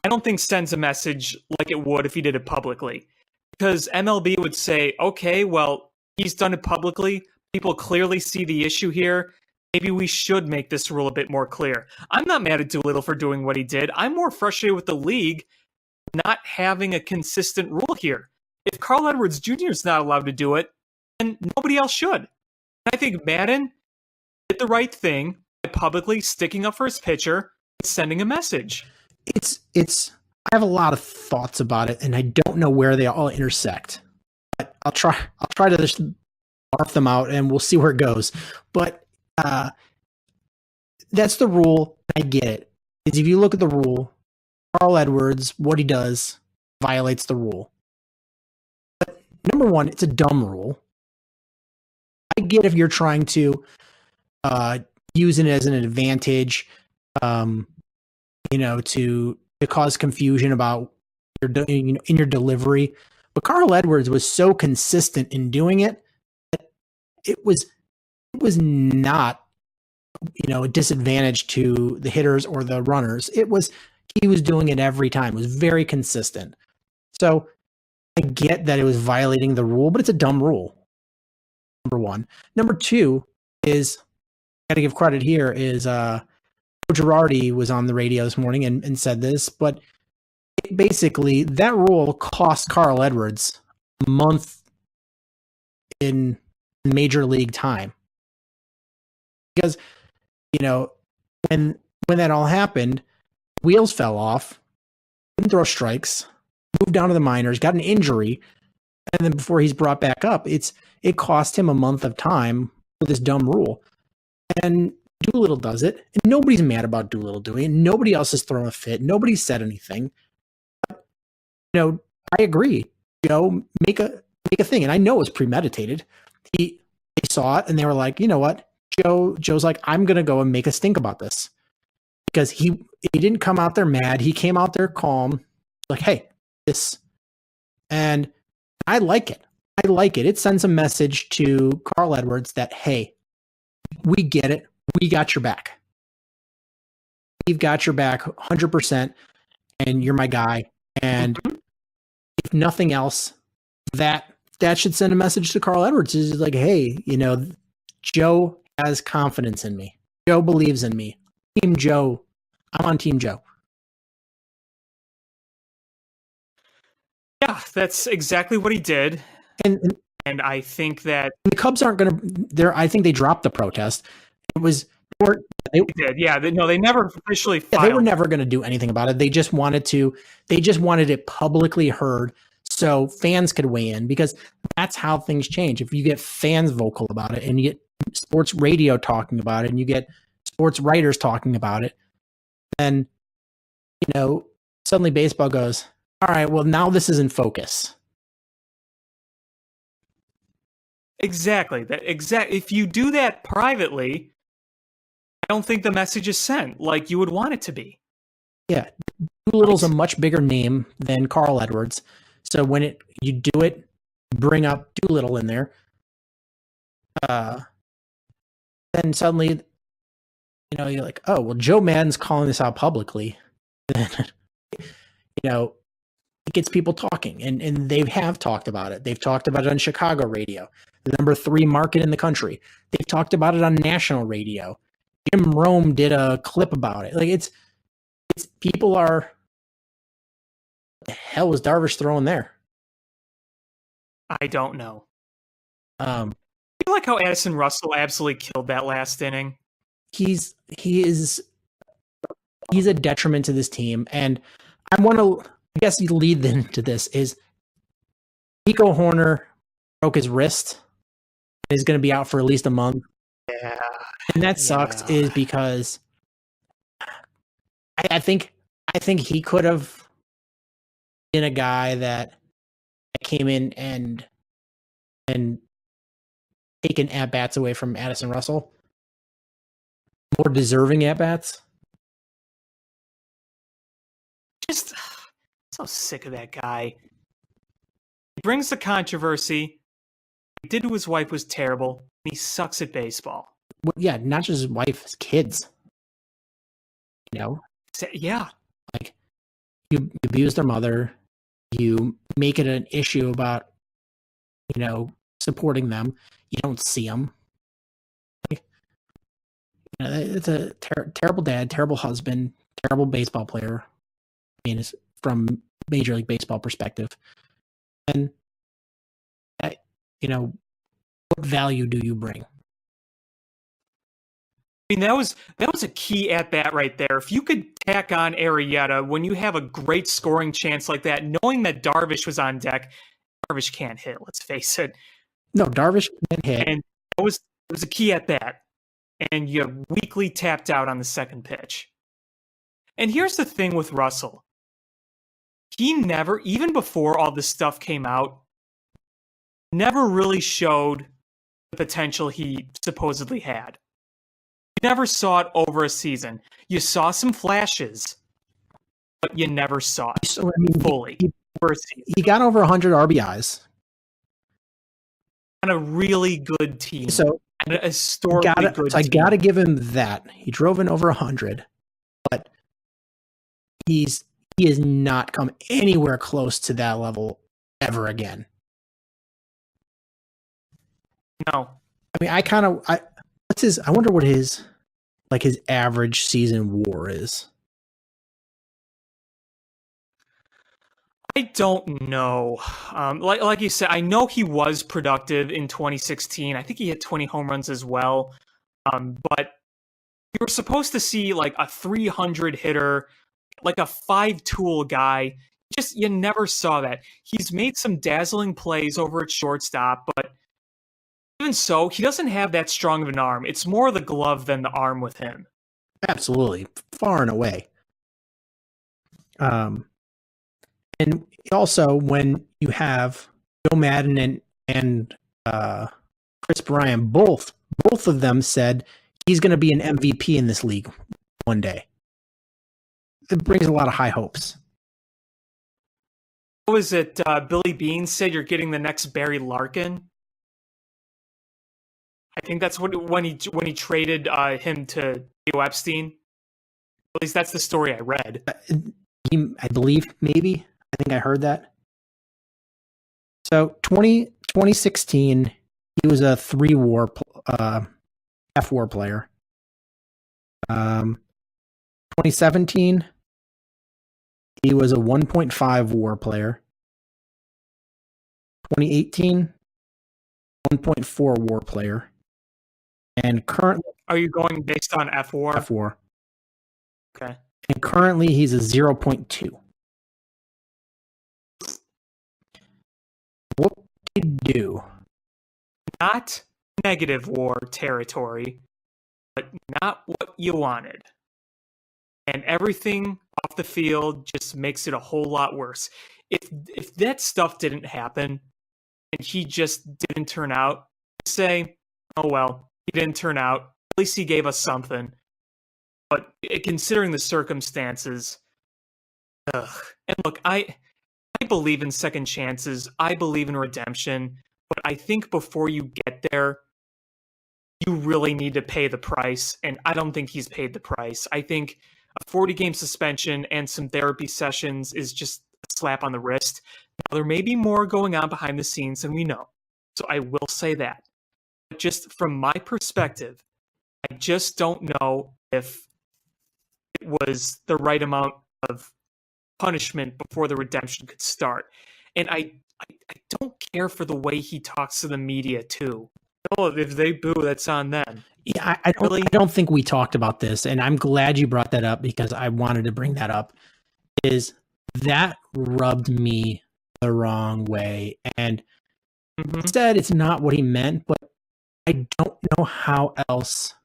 I don't think sends a message like it would if he did it publicly. Because MLB would say, okay, well, he's done it publicly. People clearly see the issue here. Maybe we should make this rule a bit more clear. I'm not mad at Doolittle for doing what he did. I'm more frustrated with the league not having a consistent rule here. If Carl Edwards Jr. is not allowed to do it, then nobody else should. And I think Madden did the right thing by publicly sticking up for his pitcher and sending a message. I have a lot of thoughts about it, and I don't know where they all intersect. But I'll try to just barf them out, and we'll see where it goes. But that's the rule. I get it. Is if you look at the rule, Carl Edwards, what he does violates the rule. But number one, it's a dumb rule. I get if you're trying to use it as an advantage, to cause confusion about in your delivery. But Carl Edwards was so consistent in doing it that it was not a disadvantage to the hitters or the runners. He was doing it every time. It was very consistent. So I get that it was violating the rule, but it's a dumb rule. Number one. Number two is, got to give credit here, is Girardi was on the radio this morning and said this, but basically that rule cost Carl Edwards a month in major league time. Because, when that all happened, wheels fell off, couldn't throw strikes, moved down to the minors, got an injury, and then before he's brought back up, it cost him a month of time for this dumb rule. And Doolittle does it, and nobody's mad about Doolittle doing it. Nobody else is throwing a fit. Nobody said anything. But, I agree. Joe, make a thing, and I know it's premeditated. They saw it, and they were like, you know what? Joe's like, I'm gonna go and make a stink about this, because he didn't come out there mad. He came out there calm, like, hey, this, and I like it. I like it. It sends a message to Carl Edwards that, hey, we get it. We got your back. We've got your back 100%, and you're my guy. And if nothing else, that should send a message to Carl Edwards. Is like, hey, Joe has confidence in me. Joe believes in me. Team Joe. I'm on Team Joe. Yeah, that's exactly what he did. And I think that the Cubs aren't going to. I think they dropped the protest. It was. They did. Yeah, they never officially filed. They were never going to do anything about it. They just wanted to. They just wanted it publicly heard so fans could weigh in, because that's how things change. If you get fans vocal about it, and you get sports radio talking about it, and you get sports writers talking about it, then suddenly baseball goes, all right, well, now this is in focus. Exactly. If you do that privately, I don't think the message is sent like you would want it to be. Yeah. Doolittle's a much bigger name than Carl Edwards. So when you do it, bring up Doolittle in there, then suddenly, you're like, oh, well, Joe Madden's calling this out publicly. Then, it gets people talking, and they have talked about it. They've talked about it on Chicago radio, the number 3 market in the country. They've talked about it on national radio. Jim Rome did a clip about it. Like, it's people are, what the hell was Darvish throwing there? I don't know. I feel like how Addison Russell absolutely killed that last inning. He's a detriment to this team, and I want to. I guess you lead into this is Nico Horner broke his wrist and is going to be out for at least a month. Yeah. And that sucks is because I think he could have been a guy that came in and taken at-bats away from Addison Russell. More deserving at-bats. Just so sick of that guy. He brings the controversy. What he did to his wife was terrible. He sucks at baseball. Well, yeah, not just his wife, his kids. Yeah. Like, you abuse their mother. You make it an issue about, supporting them. You don't see them. Like, it's a terrible dad, terrible husband, terrible baseball player. I mean, it's from Major League Baseball perspective. And, what value do you bring? I mean, that was a key at bat right there. If you could tack on Arrieta when you have a great scoring chance like that, knowing that Darvish was on deck, Darvish can't hit. Let's face it. No, Darvish can't hit. And it was a key at bat, and you weakly tapped out on the second pitch. And here's the thing with Russell: he never, even before all this stuff came out, never really showed the potential he supposedly had. You never saw it over a season. You saw some flashes, but you never saw it fully. He got over 100 RBIs on a really good team. So and a historically good team. I got to give him that. He drove in over 100, but he has not come anywhere close to that level ever again. No. I mean, I wonder what his average season WAR is. I don't know. Like you said, I know he was productive in 2016. I think he hit 20 home runs as well. But you were supposed to see like a 300 hitter, like a 5-tool guy. You never saw that. He's made some dazzling plays over at shortstop, but even so, he doesn't have that strong of an arm. It's more the glove than the arm with him. Absolutely, far and away. And also when you have Joe Madden and Chris Bryant, both of them said he's going to be an MVP in this league one day. It brings a lot of high hopes. What was it? Billy Bean said you're getting the next Barry Larkin. I think that's when he traded him to Theo Epstein. At least that's the story I read. I believe, maybe. I think I heard that. So 2016, he was a 3-WAR F-WAR player. 2017, he was a 1.5 WAR player. 2018, 1.4 WAR player. And currently, are you going based on F-WAR? F-WAR. Okay. And currently, he's a 0.2. What did he do? Not negative war territory, but not what you wanted. And everything off the field just makes it a whole lot worse. If that stuff didn't happen and he just didn't turn out, say, oh well, he didn't turn out. At least he gave us something. But considering the circumstances, and look, I believe in second chances. I believe in redemption. But I think before you get there, you really need to pay the price. And I don't think he's paid the price. I think a 40-game suspension and some therapy sessions is just a slap on the wrist. Now, there may be more going on behind the scenes than we know. So I will say that. But just from my perspective, I just don't know if it was the right amount of punishment before the redemption could start. And I don't care for the way he talks to the media too. Oh, if they boo, that's on them. Yeah, I don't think we talked about this, and I'm glad you brought that up because I wanted to bring that up. Is that rubbed me the wrong way? And he said it's not what he meant, but I don't know how else.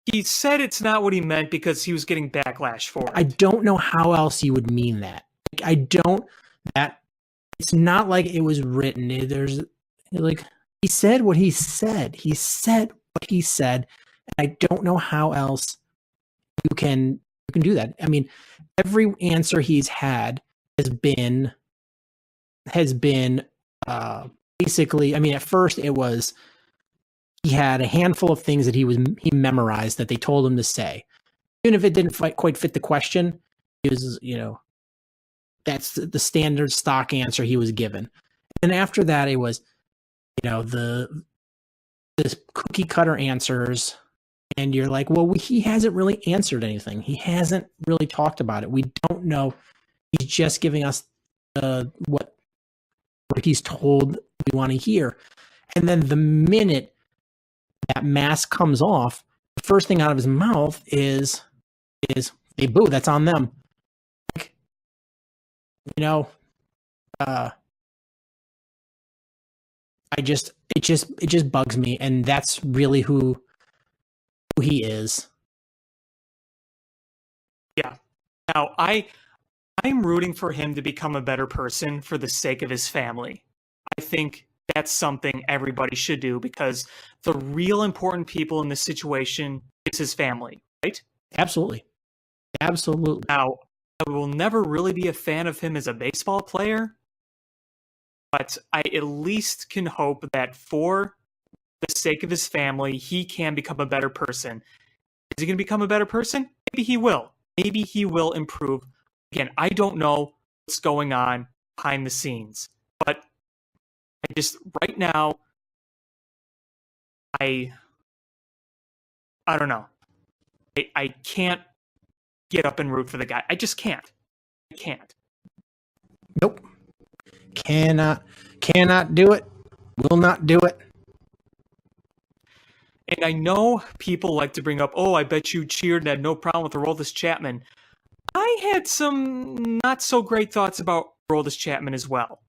He said it's not what he meant because he was getting backlash for it. I don't know how else he would mean that. It's not like it was written. There's like, he said what he said. He said what he said. And I don't know how else you can do that. I mean, every answer he's had has been basically, I mean, at first it was, he had a handful of things that he memorized that they told him to say. Even if it didn't quite fit the question, it was, that's the standard stock answer he was given. And after that, it was, this cookie cutter answers. And you're like, well, he hasn't really answered anything. He hasn't really talked about it. We don't know. He's just giving us what he's told we want to hear. And then the minute that mask comes off, the first thing out of his mouth is hey, boo, that's on them. Like, it just bugs me, and that's really who he is. Yeah. Now, I'm rooting for him to become a better person for the sake of his family. I think that's something everybody should do because the real important people in this situation is his family, right? Absolutely. Now, I will never really be a fan of him as a baseball player, but I at least can hope that for the sake of his family, he can become a better person. Is he going to become a better person? Maybe he will. Maybe he will improve. Again, I don't know what's going on behind the scenes, but I just, right now, I don't know. I can't get up and root for the guy. I just can't. I can't. Nope. Cannot do it. Will not do it. And I know people like to bring up, oh, I bet you cheered and had no problem with Aroldis Chapman. I had some not so great thoughts about Aroldis Chapman as well.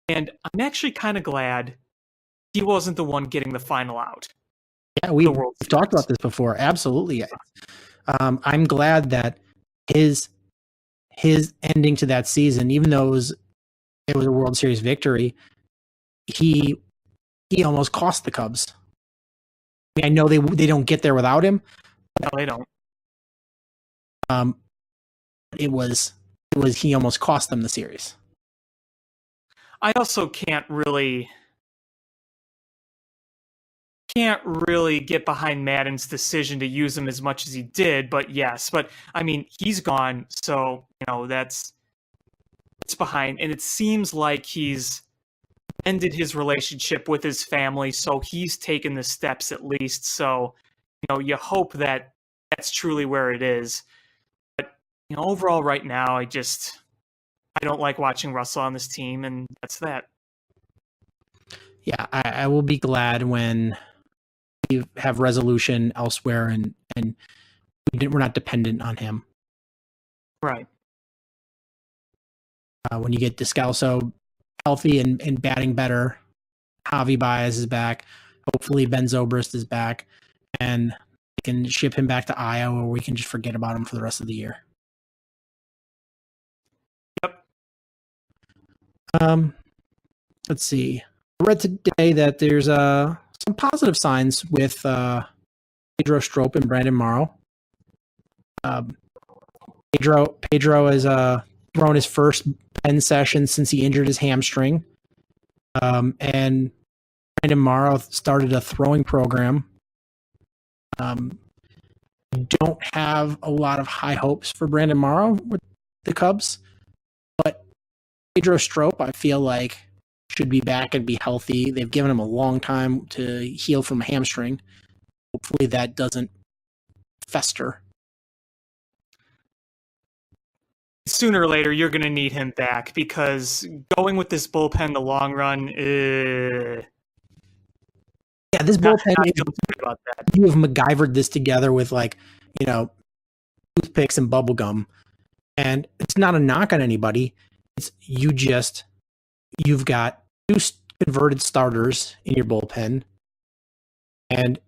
And I'm actually kind of glad he wasn't the one getting the final out. Yeah, we've World talked Series. about this before. Absolutely. I'm glad that his ending to that season, even though it was a World Series victory, he almost cost the Cubs. I mean, I know they don't get there without him. No, they don't. It was he almost cost them the series. I also can't really get behind Madden's decision to use him as much as he did, but yes. But I mean, he's gone, so it's behind, and it seems like he's ended his relationship with his family, so he's taken the steps at least. So, you hope that that's truly where it is. But overall, right now, I don't like watching Russell on this team, and that's that. Yeah, I will be glad when we have resolution elsewhere, and we're not dependent on him. Right. When you get Descalso healthy and batting better, Javi Baez is back. Hopefully Ben Zobrist is back, and we can ship him back to Iowa, or we can just forget about him for the rest of the year. Yep. Let's see. I read today that there's some positive signs with Pedro Strop and Brandon Morrow. Pedro has thrown his first pen session since he injured his hamstring. And Brandon Morrow started a throwing program. Don't have a lot of high hopes for Brandon Morrow with the Cubs, but Pedro Strop, I feel like, should be back and be healthy. They've given him a long time to heal from a hamstring. Hopefully that doesn't fester. Sooner or later, you're going to need him back, because going with this bullpen in the long run, yeah, this bullpen, not feeling good about that. you have MacGyvered this together with toothpicks and bubble gum, and it's not a knock on anybody. It's you've got two converted starters in your bullpen, and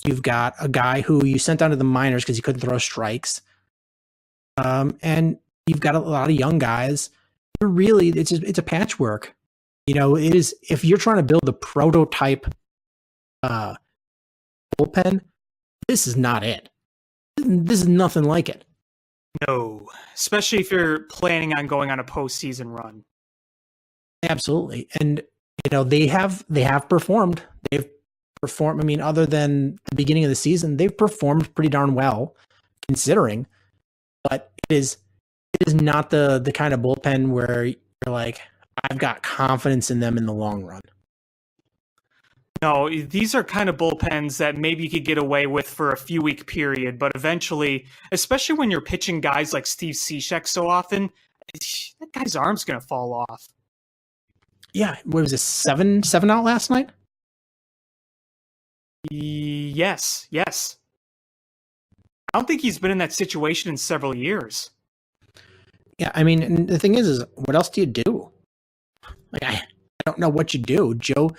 you've got a guy who you sent down to the minors because he couldn't throw strikes, and you've got a lot of young guys. It's a patchwork. It is, if you're trying to build the prototype bullpen, this is not it. This is nothing like it. No, especially if you're planning on going on a postseason run. Absolutely. And they have performed. They've performed, I mean, other than the beginning of the season, they've performed pretty darn well considering. But it is not the kind of bullpen where you're like, I've got confidence in them in the long run. No, these are kind of bullpens that maybe you could get away with for a few week period, but eventually, especially when you're pitching guys like Steve Cishek so often, that guy's arm's going to fall off. Yeah, what was it, seven out last night? Yes. I don't think he's been in that situation in several years. Yeah, I mean, and the thing is what else do you do? I don't know what you do. Joe,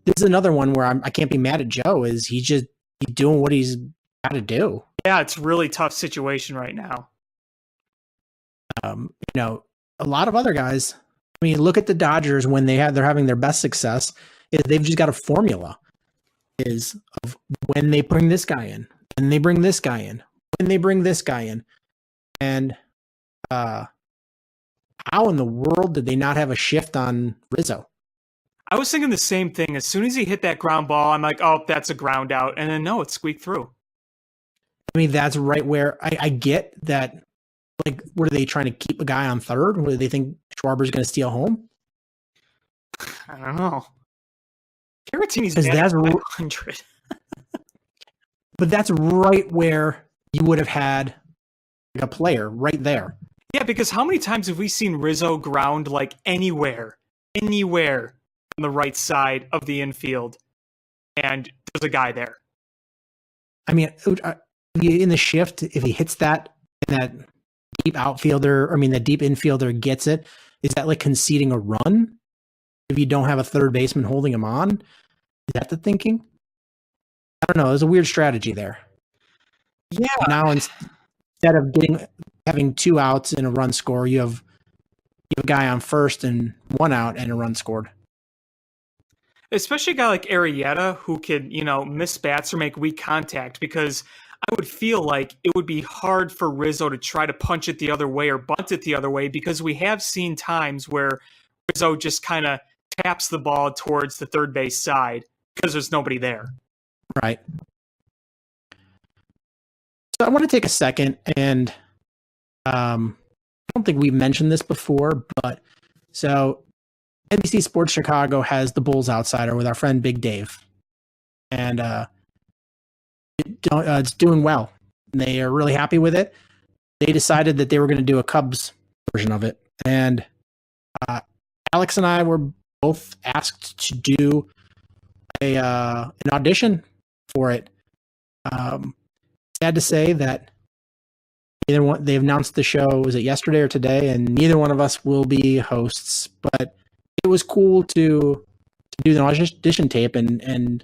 this is another one where I can't be mad at Joe. Is he's doing what he's got to do. Yeah, it's a really tough situation right now. A lot of other guys. I mean, look at the Dodgers when they're having their best success. Is they've just got a formula. Is of when they bring this guy in, when they bring this guy in, when they bring this guy in, and how in the world did they not have a shift on Rizzo? I was thinking the same thing. As soon as he hit that ground ball, I'm like, oh, that's a ground out. And then no, it squeaked through. I mean, that's right where I get that. Like, what are they trying to keep a guy on third? What do they think Schwarber's going to steal home? I don't know. Caratini's that's 500. But that's right where you would have had a player right there. Yeah, because how many times have we seen Rizzo ground like anywhere on the right side of the infield, and there's a guy there? I mean, in the shift, if he hits that and that deep that deep infielder gets it, is that like conceding a run? If you don't have a third baseman holding him on, Is that the thinking? I don't know. There's a weird strategy there. Yeah. Now instead of having 2 outs and a run score, you have a guy on first and 1 out and a run scored. Especially a guy like Arrieta who could, miss bats or make weak contact, because I would feel like it would be hard for Rizzo to try to punch it the other way or bunt it the other way, because we have seen times where Rizzo just kind of taps the ball towards the third base side because there's nobody there. Right. So I want to take a second and I don't think we mentioned this before, but so NBC Sports Chicago has the Bulls Outsider with our friend Big Dave. And it's doing well. They are really happy with it. They decided that they were going to do a Cubs version of it. And Alex and I were both asked to do an audition for it. Sad to say that neither one, they announced the show, was it yesterday or today, and neither one of us will be hosts, but it was cool to do the audition tape and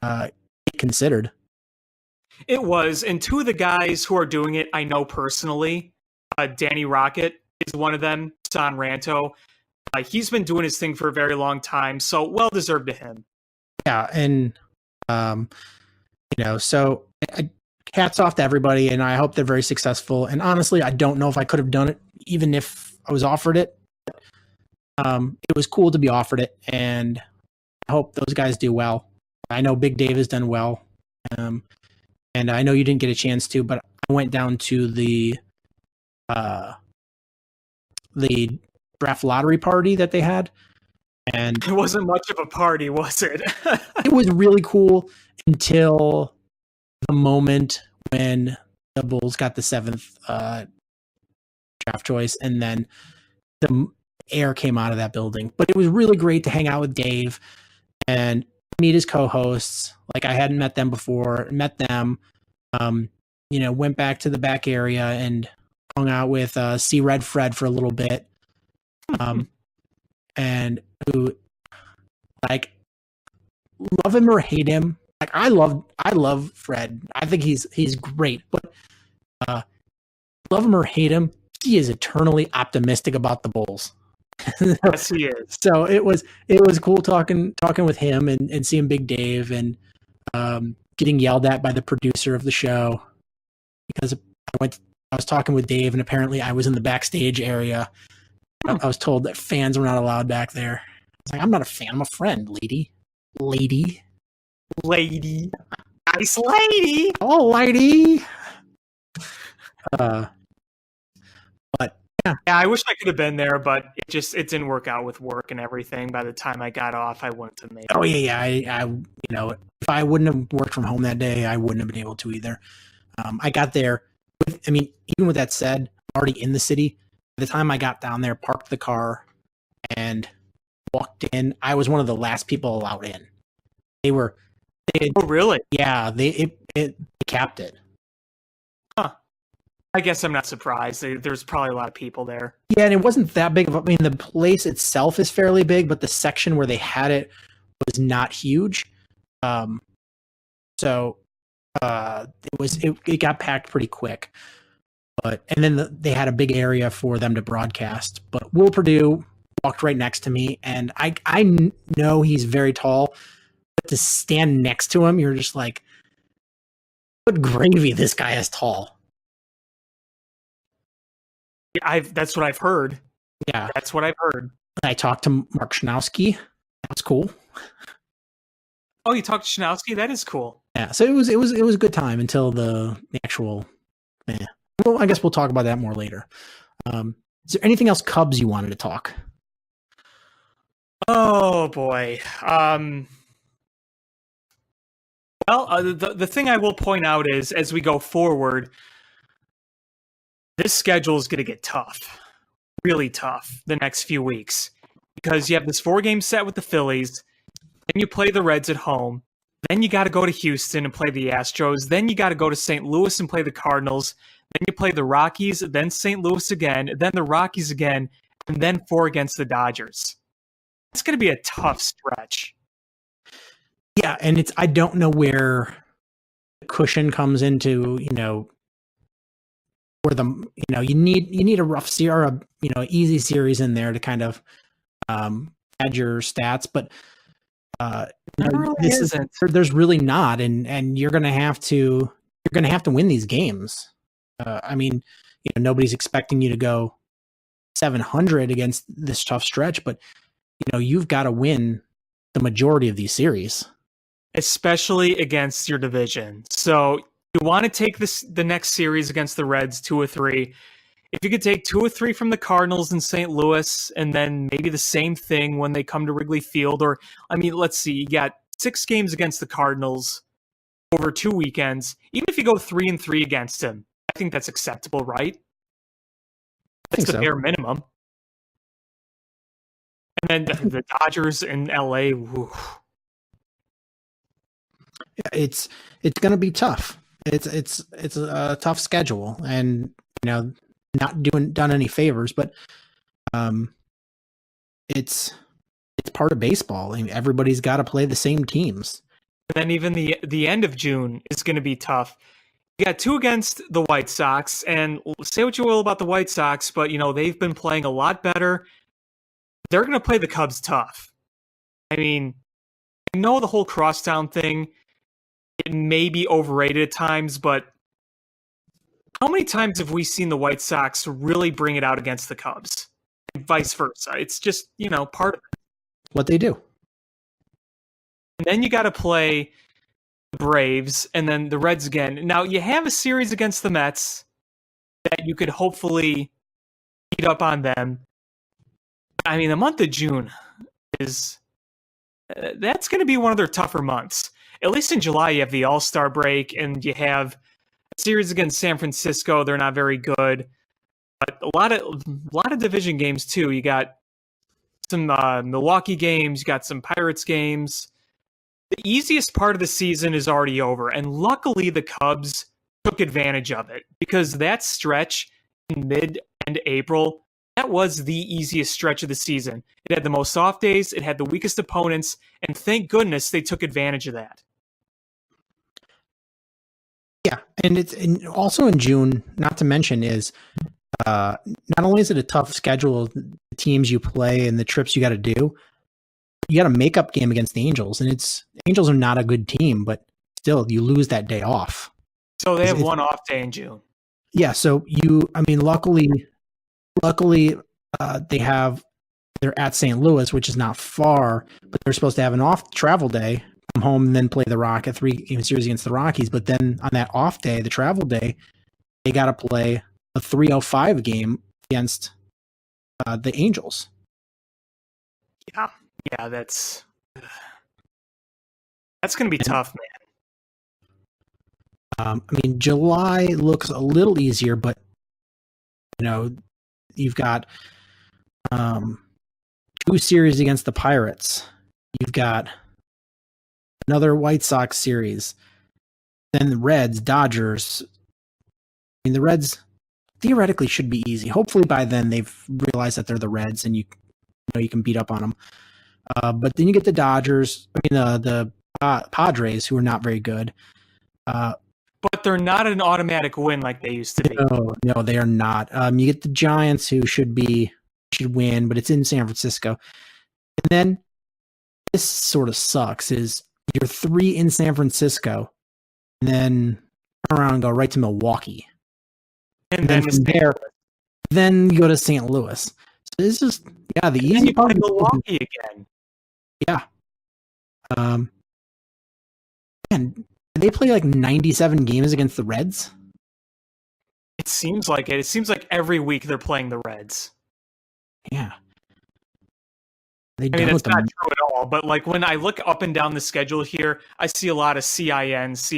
get considered. It was, and 2 of the guys who are doing it I know personally. Danny Rocket is one of them, San Ranto. He's been doing his thing for a very long time, so well deserved to him. Yeah, and so hats off to everybody, and I hope they're very successful. And honestly, I don't know if I could have done it even if I was offered it. It was cool to be offered it, and I hope those guys do well. I know Big Dave has done well, and I know you didn't get a chance to, but I went down to the draft lottery party that they had, and It wasn't much of a party, was it? it was really cool until the moment when the Bulls got the 7th draft choice, and then the air came out of that building. But it was really great to hang out with Dave and meet his co-hosts. Like, I hadn't met them before, met them, went back to the back area and hung out with C Red Fred for a little bit. And who, like, love him or hate him, like, I love Fred. I think he's great, but love him or hate him, he is eternally optimistic about the Bulls. Yes, he is. So it was cool talking with him and seeing Big Dave and getting yelled at by the producer of the show because I was talking with Dave, and apparently I was in the backstage area. I was told that fans were not allowed back there. I was like, I'm not a fan, I'm a friend, lady. Nice lady. Oh, lady. But yeah, I wish I could have been there, but it didn't work out with work and everything. By the time I got off, I wouldn't have made it. Oh yeah. I if I wouldn't have worked from home that day, I wouldn't have been able to either. I got there even with that said, I'm already in the city. By the time I got down there, parked the car and walked in, I was one of the last people allowed in. Oh, really? Yeah, they capped it. Huh. I guess I'm not surprised. There's probably a lot of people there. Yeah, and it wasn't that big of the place itself is fairly big, but the section where they had it was not huge. So it got packed pretty quick. And then they had a big area for them to broadcast. But Will Perdue walked right next to me, and I know he's very tall, but to stand next to him, you're just like, what gravy, this guy is tall. That's what I've heard. Yeah. That's what I've heard. I talked to Mark Schnowski. That was cool. Oh, you talked to Schnowski? That is cool. Yeah, so it was a good time until the actual. Well, I guess we'll talk about that more later. Is there anything else Cubs you wanted to talk? Oh boy. The thing I will point out is, as we go forward, this schedule is going to get tough, really tough, the next few weeks, because you have this 4-game set with the Phillies, then you play the Reds at home, then you got to go to Houston and play the Astros, then you got to go to St. Louis and play the Cardinals, then you play the Rockies, then St. Louis again, then the Rockies again, and then 4 against the Dodgers. It's going to be a tough stretch. Yeah, and I don't know where the cushion comes into, where you need a rough series or easy series in there to kind of add your stats, but there's really not, and you're gonna have to win these games. Nobody's expecting you to go 700 against this tough stretch, but you've got to win the majority of these series, especially against your division. So you want to take the next series against the Reds 2 or 3. If you could take 2 or 3 from the Cardinals in St. Louis, and then maybe the same thing when they come to Wrigley Field, or let's see, you got 6 games against the Cardinals over 2 weekends. Even if you go 3-3 against them, I think that's acceptable, right? That's the bare minimum. And then the Dodgers in LA. Whew. It's going to be tough. It's a tough schedule, and not done any favors, but it's part of baseball. Everybody's got to play the same teams. And then even the end of June is going to be tough. You got 2 against the White Sox, and say what you will about the White Sox, but they've been playing a lot better. They're going to play the Cubs tough. I know the whole crosstown thing, it may be overrated at times, but how many times have we seen the White Sox really bring it out against the Cubs? And vice versa. It's just, part of it. What they do. And then you got to play the Braves and then the Reds again. Now, you have a series against the Mets that you could hopefully beat up on them. The month of June is... that's going to be one of their tougher months. At least in July, you have the All-Star break, and you have a series against San Francisco. They're not very good, but a lot of division games too. You got some Milwaukee games, you got some Pirates games. The easiest part of the season is already over, and luckily the Cubs took advantage of it, because that stretch in mid-end April, that was the easiest stretch of the season. It had the most off days, it had the weakest opponents, and thank goodness they took advantage of that. Yeah, and also in June, not to mention, is not only is it a tough schedule, the teams you play and the trips you got to do, you got a makeup game against the Angels, and Angels are not a good team, but still, you lose that day off. So they have one off day in June. Yeah, so luckily, they're at St. Louis, which is not far, but they're supposed to have an off travel day, come home and then play the Rock, a 3-game series against the Rockies. But then on that off day, the travel day, they got to play a 3:05 game against the Angels. Yeah, that's going to be tough, man. July looks a little easier, but you've got 2 series against the Pirates. You've got another White Sox series. Then the Reds, Dodgers. The Reds theoretically should be easy. Hopefully by then they've realized that they're the Reds and you can beat up on them. But then you get the Dodgers. The Padres, who are not very good. But they're not an automatic win like they used to be. No, they are not. You get the Giants, who should win, but it's in San Francisco. And then this sort of sucks, is you're 3 in San Francisco, and then turn around and go right to Milwaukee. And then from there, then you go to St. Louis. So this is, the easy part of Milwaukee again. Yeah. And they play like 97 games against the Reds? It seems like it. It seems like every week they're playing the Reds. Yeah. That's not true at all, but like when I look up and down the schedule here, I see a lot of CIN. So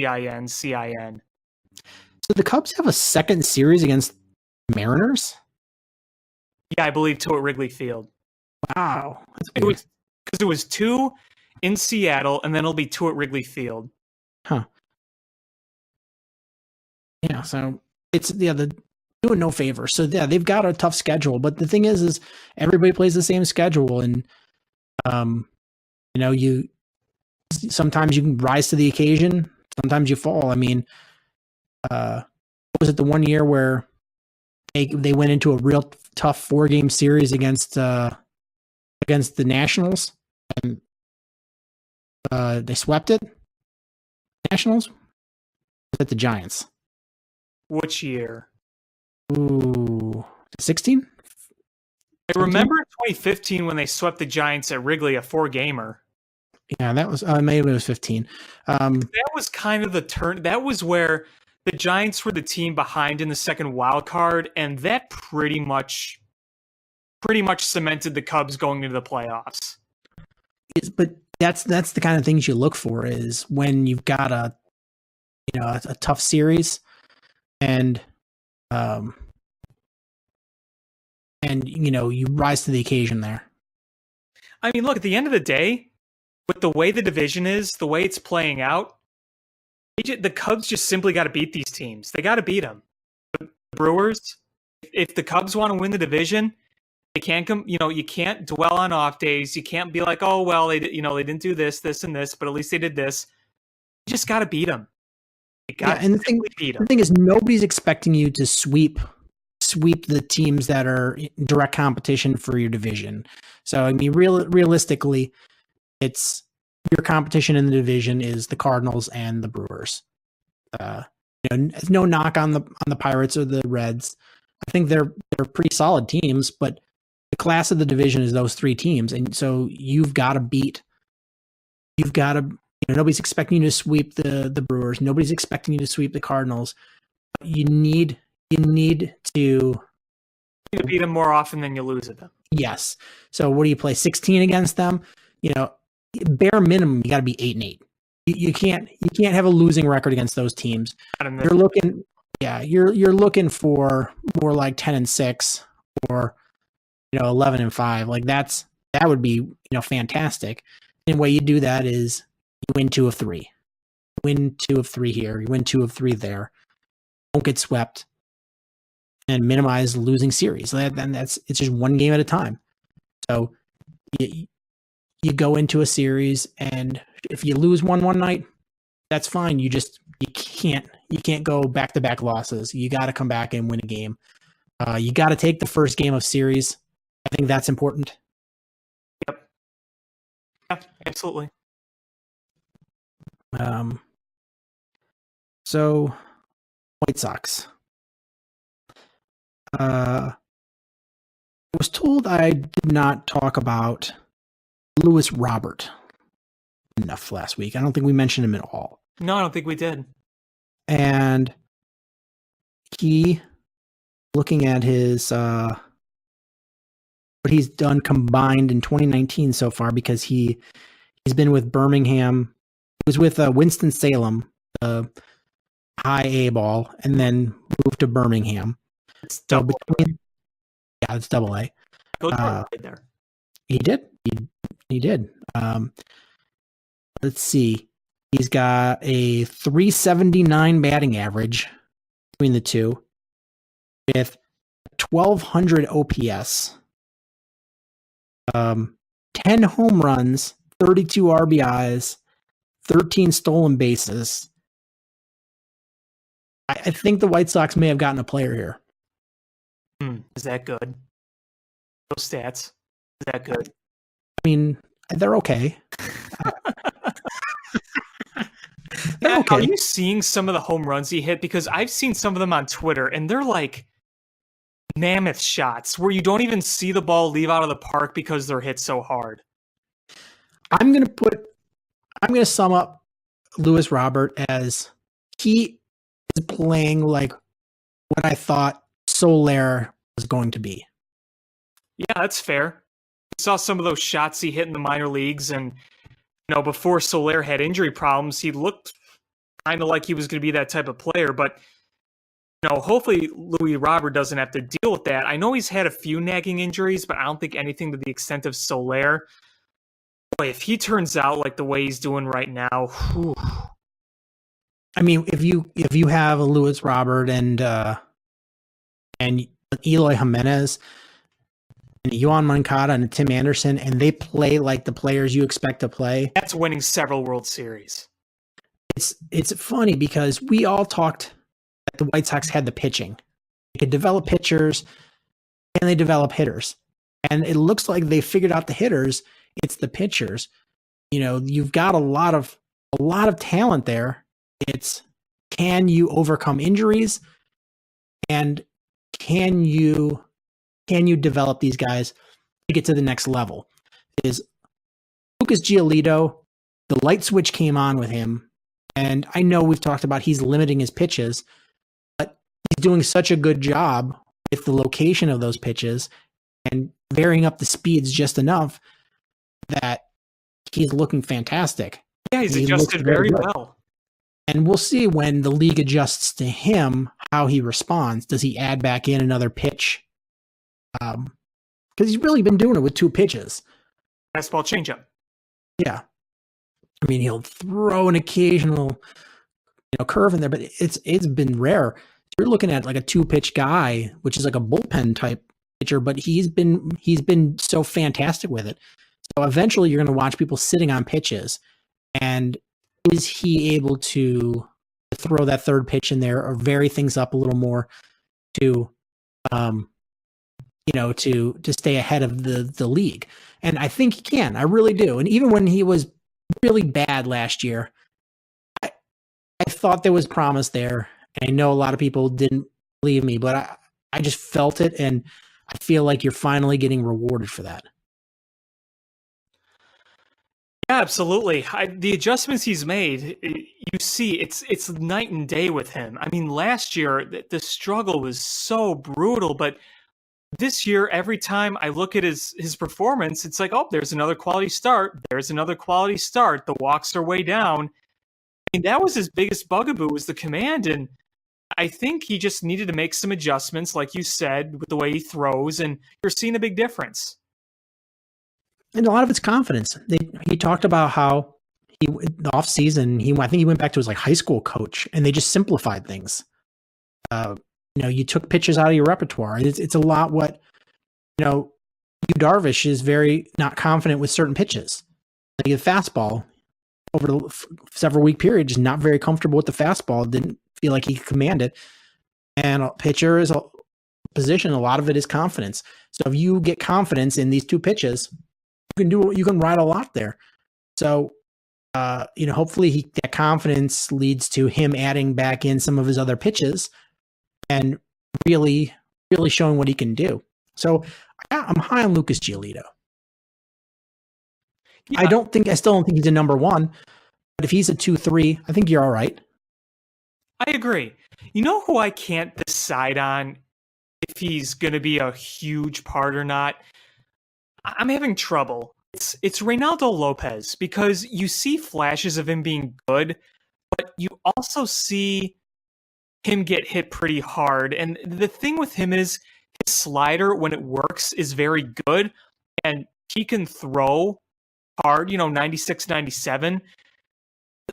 the Cubs have a second series against Mariners? Yeah, I believe 2 at Wrigley Field. Wow. Because it was 2 in Seattle, and then it'll be 2 at Wrigley Field. Huh. Yeah, so they're doing no favor. So yeah, they've got a tough schedule, but the thing is everybody plays the same schedule, and sometimes you can rise to the occasion. Sometimes you fall. I mean, was it the one year where they went into a real tough 4-game series against the Nationals and they swept it? Nationals? Was it the Giants? Which year? Ooh, 16? I remember in 2015 when they swept the Giants at Wrigley, a 4-gamer. Yeah, that was maybe it was 15. That was kind of the turn. That was where the Giants were the team behind in the second wild card, and that pretty much cemented the Cubs going into the playoffs. But that's the kind of things you look for is when you've got a tough series and you rise to the occasion there. I mean, look, at the end of the day, with the way the division is, the way it's playing out, the Cubs just simply got to beat these teams. They got to beat them. The Brewers, if the Cubs want to win the division, they can't come. You can't dwell on off days. You can't be like, oh well, they didn't do this, and this, but at least they did this. You just got to beat them. And the thing is, nobody's expecting you to sweep the teams that are in direct competition for your division. So I mean, realistically, it's your competition in the division is the Cardinals and the Brewers. No knock on the Pirates or the Reds. I think they're pretty solid teams, but the class of the division is those 3 teams, and so you've got to beat. You've got to. Nobody's expecting you to sweep the Brewers. Nobody's expecting you to sweep the Cardinals. You need to beat them more often than you lose at them. Yes. So what do you play 16 against them? Bare minimum, you got to be 8-8. You can't have a losing record against those teams. You're looking for more like 10-6 or 11-5. Like that would be fantastic. And the way you do that is you win 2 of 3. Win 2 of 3 here. You win 2 of 3 there. Don't get swept and minimize losing series. And it's just one game at a time. So you go into a series, and if you lose one night, that's fine. You can't go back-to-back losses. You got to come back and win a game. You got to take the first game of series. I think that's important. Yep. Yeah, absolutely. So White Sox. I was told I did not talk about Luis Robert enough last week. I don't think we mentioned him at all. No, I don't think we did. And he, looking at his what he's done combined in 2019 so far, because he's been with Birmingham. He was with Winston-Salem, high A ball, and then moved to Birmingham. It's double. Yeah, it's double A. There. He did. He did. Let's see. He's got a 379 batting average between the two with 1,200 OPS, 10 home runs, 32 RBIs, 13 stolen bases. I think the White Sox may have gotten a player here. Is that good? Those stats. Is that good? I mean, they're okay. They're okay. Are you seeing some of the home runs he hit? Because I've seen some of them on Twitter, and they're like mammoth shots where you don't even see the ball leave out of the park because they're hit so hard. I'm gonna sum up Luis Robert as he is playing like what I thought Soler was going to be. Yeah, that's fair. We saw some of those shots he hit in the minor leagues, and before Soler had injury problems, he looked kind of like he was going to be that type of player. But hopefully Luis Robert doesn't have to deal with that. I know he's had a few nagging injuries, but I don't think anything to the extent of Soler. Boy, if he turns out like the way he's doing right now, whew. I mean, if you have a Luis Robert and Eloy Jimenez, and a Yohan Moncada and a Tim Anderson, and they play like the players you expect to play. That's winning several World Series. It's funny because we all talked that the White Sox had the pitching. They could develop pitchers and they develop hitters. And it looks like they figured out the hitters. It's the pitchers. You've got a lot of talent there. It's, can you overcome injuries? And can you develop these guys to get to the next level? Is Lucas Giolito, the light switch came on with him. And I know we've talked about he's limiting his pitches, but he's doing such a good job with the location of those pitches and varying up the speeds just enough that he's looking fantastic. Yeah, he's adjusted very well. And we'll see when the league adjusts to him, how he responds. Does he add back in another pitch? Because he's really been doing it with 2 pitches. Fastball changeup. Yeah. I mean, he'll throw an occasional, curve in there, but it's been rare. You're looking at like a 2-pitch guy, which is like a bullpen type pitcher, but he's been so fantastic with it. So eventually you're going to watch people sitting on pitches, and is he able to throw that 3rd pitch in there or vary things up a little more to to stay ahead of the league? And I think he can. I really do. And even when he was really bad last year, I thought there was promise there. And I know a lot of people didn't believe me, but I just felt it, and I feel like you're finally getting rewarded for that. Yeah, absolutely. The adjustments he's made, you see, it's night and day with him. I mean, last year, the struggle was so brutal, but this year, every time I look at his performance, it's like, oh, there's another quality start. There's another quality start. The walks are way down. I mean, that was his biggest bugaboo, was the command, and I think he just needed to make some adjustments, like you said, with the way he throws, and you're seeing a big difference. And a lot of it's confidence. He talked about how the off season, I think he went back to his like high school coach, and they just simplified things. You took pitches out of your repertoire. It's a lot what, Yu Darvish is very not confident with certain pitches. Like the fastball over the several week period, just not very comfortable with the fastball. Didn't feel like he could command it. And a pitcher is a position. A lot of it is confidence. So if you get confidence in these 2 pitches, you can ride a lot there. So, hopefully that confidence leads to him adding back in some of his other pitches and really, really showing what he can do. So I'm high on Lucas Giolito. Yeah. I still don't think he's a number 1, but if he's a 2-3, I think you're all right. I agree. You know who I can't decide on if he's going to be a huge part or not? I'm having trouble. It's Reynaldo Lopez, because you see flashes of him being good, but you also see him get hit pretty hard. And the thing with him is his slider, when it works, is very good, and he can throw hard, 96, 97.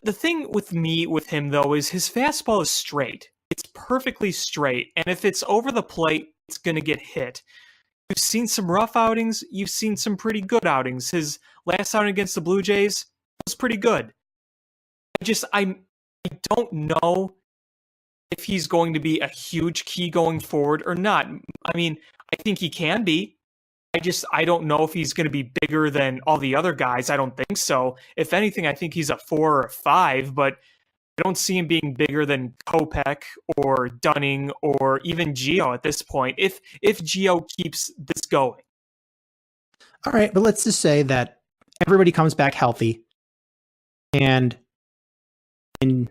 The thing with him, though, is his fastball is straight. It's perfectly straight, and if it's over the plate, it's going to get hit. You've seen some rough outings. You've seen some pretty good outings. His last outing against the Blue Jays was pretty good. I don't know if he's going to be a huge key going forward or not. I mean, I think he can be. I don't know if he's going to be bigger than all the other guys. I don't think so. If anything, I think he's a 4 or a 5, but I don't see him being bigger than Kopech or Dunning or even Gio at this point, if Gio keeps this going. All right, but let's just say that everybody comes back healthy, and in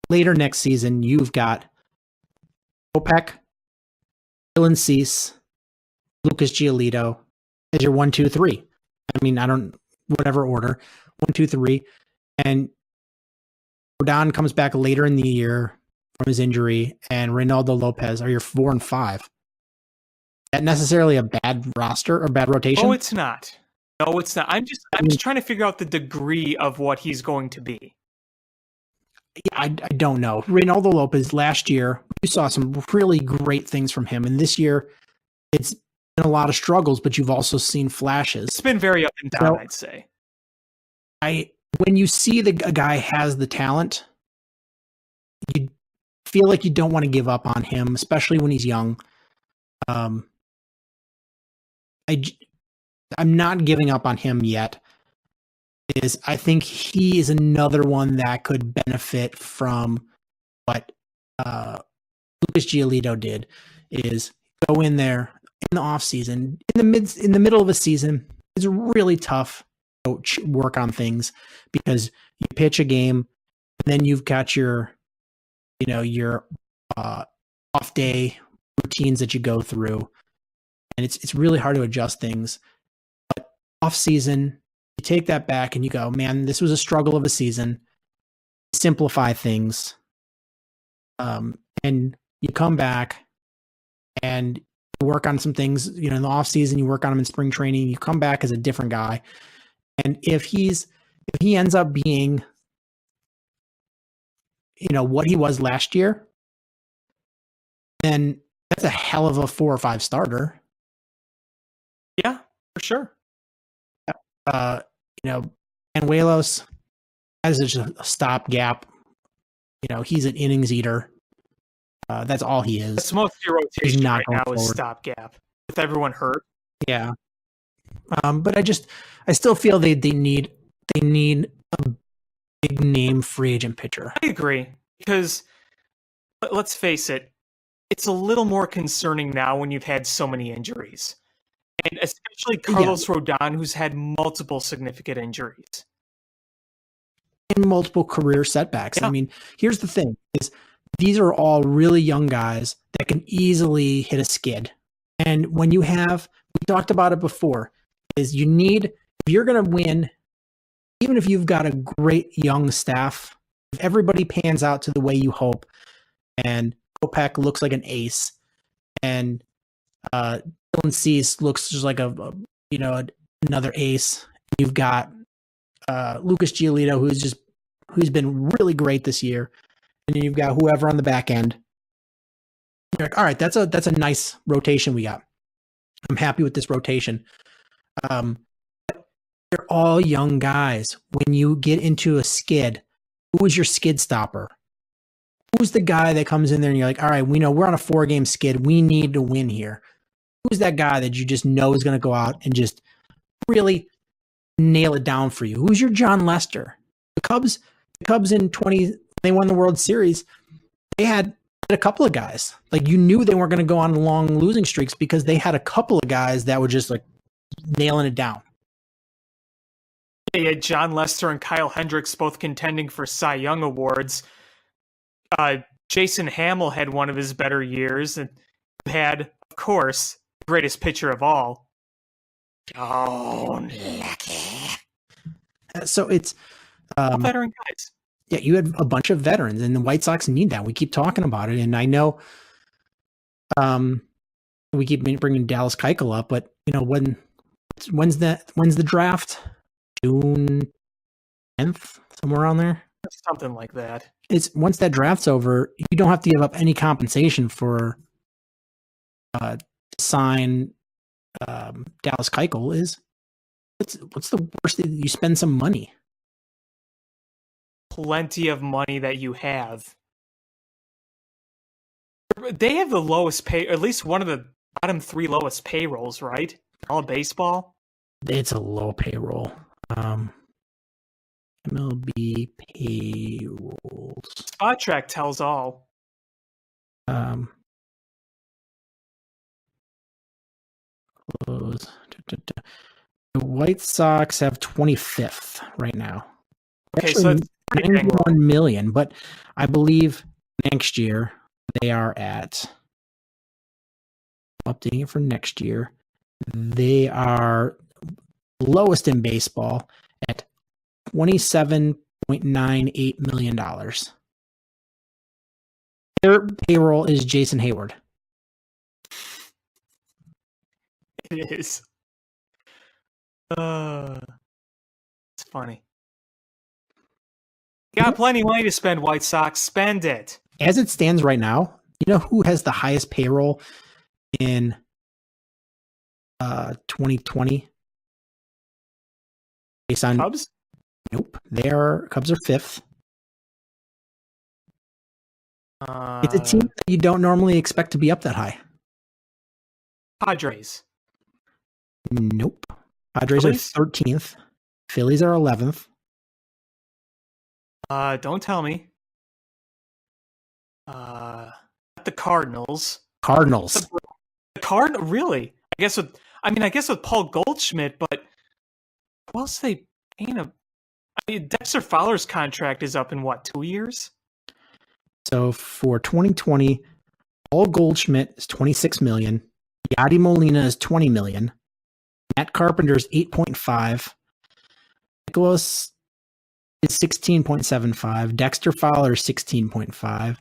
later next season, you've got Kopech, Dylan Cease, Lucas Giolito as your 1, 2, 3. I mean, whatever order, 1, 2, 3, and Rodon comes back later in the year from his injury, and Reynaldo Lopez are your 4 and 5. Is that necessarily a bad roster or bad rotation? Oh, it's not. No, it's not. I'm just trying to figure out the degree of what he's going to be. I don't know. Reynaldo Lopez last year, we saw some really great things from him, and this year it's been a lot of struggles, but you've also seen flashes. It's been very up and down, I'd say. When you see a guy has the talent, you feel like you don't want to give up on him, especially when he's young. I'm not giving up on him yet. I think he is another one that could benefit from what Lucas Giolito did, is go in there in the off season, in the middle of a season. It's really tough to work on things because you pitch a game and then you've got your off day routines that you go through, and it's really hard to adjust things. But off season, you take that back and you go, man, this was a struggle of a season. Simplify things, and you come back and work on some things. In the off season, you work on them in spring training. You come back as a different guy, and if he ends up being, what he was last year, then that's a hell of a 4 or 5 starter. Yeah, for sure. Anuelos as just a stopgap. He's an innings eater. That's all he is. It's most of your rotation not right going now forward. is stopgap with everyone hurt. Yeah. But I still feel they need a big name free agent pitcher. I agree, because let's face it, it's a little more concerning now when you've had so many injuries, and especially Carlos Rodon, who's had multiple significant injuries and multiple career setbacks. Yeah. I mean, here's the thing: is these are all really young guys that can easily hit a skid. And when we talked about it before, is if you're going to win, even if you've got a great young staff, if everybody pans out to the way you hope, and Kopech looks like an ace, and Dylan Cease looks just like another ace. You've got Lucas Giolito, who's been really great this year, and then you've got whoever on the back end. You're like, all right, that's a nice rotation we got. I'm happy with this rotation. They're all young guys. When you get into a skid, who is your skid stopper? Who's the guy that comes in there and you're like, all right, we know we're on a 4-game skid. We need to win here. Who's that guy that you just know is going to go out and just really nail it down for you? Who's your John Lester? The Cubs in they won the World Series. They had a couple of guys. Like, you knew they weren't going to go on long losing streaks because they had a couple of guys that were just like nailing it down. They had John Lester and Kyle Hendricks both contending for Cy Young awards. Jason Hamill had one of his better years, and had, of course, the greatest pitcher of all, John Lucky. So it's All veteran guys. Yeah, you had a bunch of veterans, and the White Sox need that. We keep talking about it, and I know we keep bringing Dallas Keuchel up, but when's the draft? June 10th, somewhere around there. Something like that. It's once that draft's over, you don't have to give up any compensation for sign Dallas Keuchel. What's the worst thing? You spend some money. Plenty of money that you have. They have the lowest pay, at least one of the bottom 3 lowest payrolls, right? All baseball. It's a low payroll. MLB payrolls. Spot Track tells all. Close. The White Sox have 25th right now. Okay, so it's pretty dang low. 91 million, but I believe next year they are at, updating it for next year, they are lowest in baseball at $27.98 million. Their payroll is Jason Hayward. It is. It's funny. You got plenty of money to spend, White Sox. Spend it. As it stands right now, you know who has the highest payroll in 2020. Based on Cubs? nope, Cubs are 5th. It's a team that you don't normally expect to be up that high. Padres. Nope. Padres Phillies? are 13th. Phillies are 11th. Don't tell me. The Cardinals. Cardinals. The Cardinal, really? I guess with Paul Goldschmidt, but who else they paying him? Dexter Fowler's contract is up in what, 2 years? So for 2020, Paul Goldschmidt is $26 million. Yadi Molina is $20 million. Matt Carpenter is 8.5. Nicholas is 16.75. Dexter Fowler is 16.5.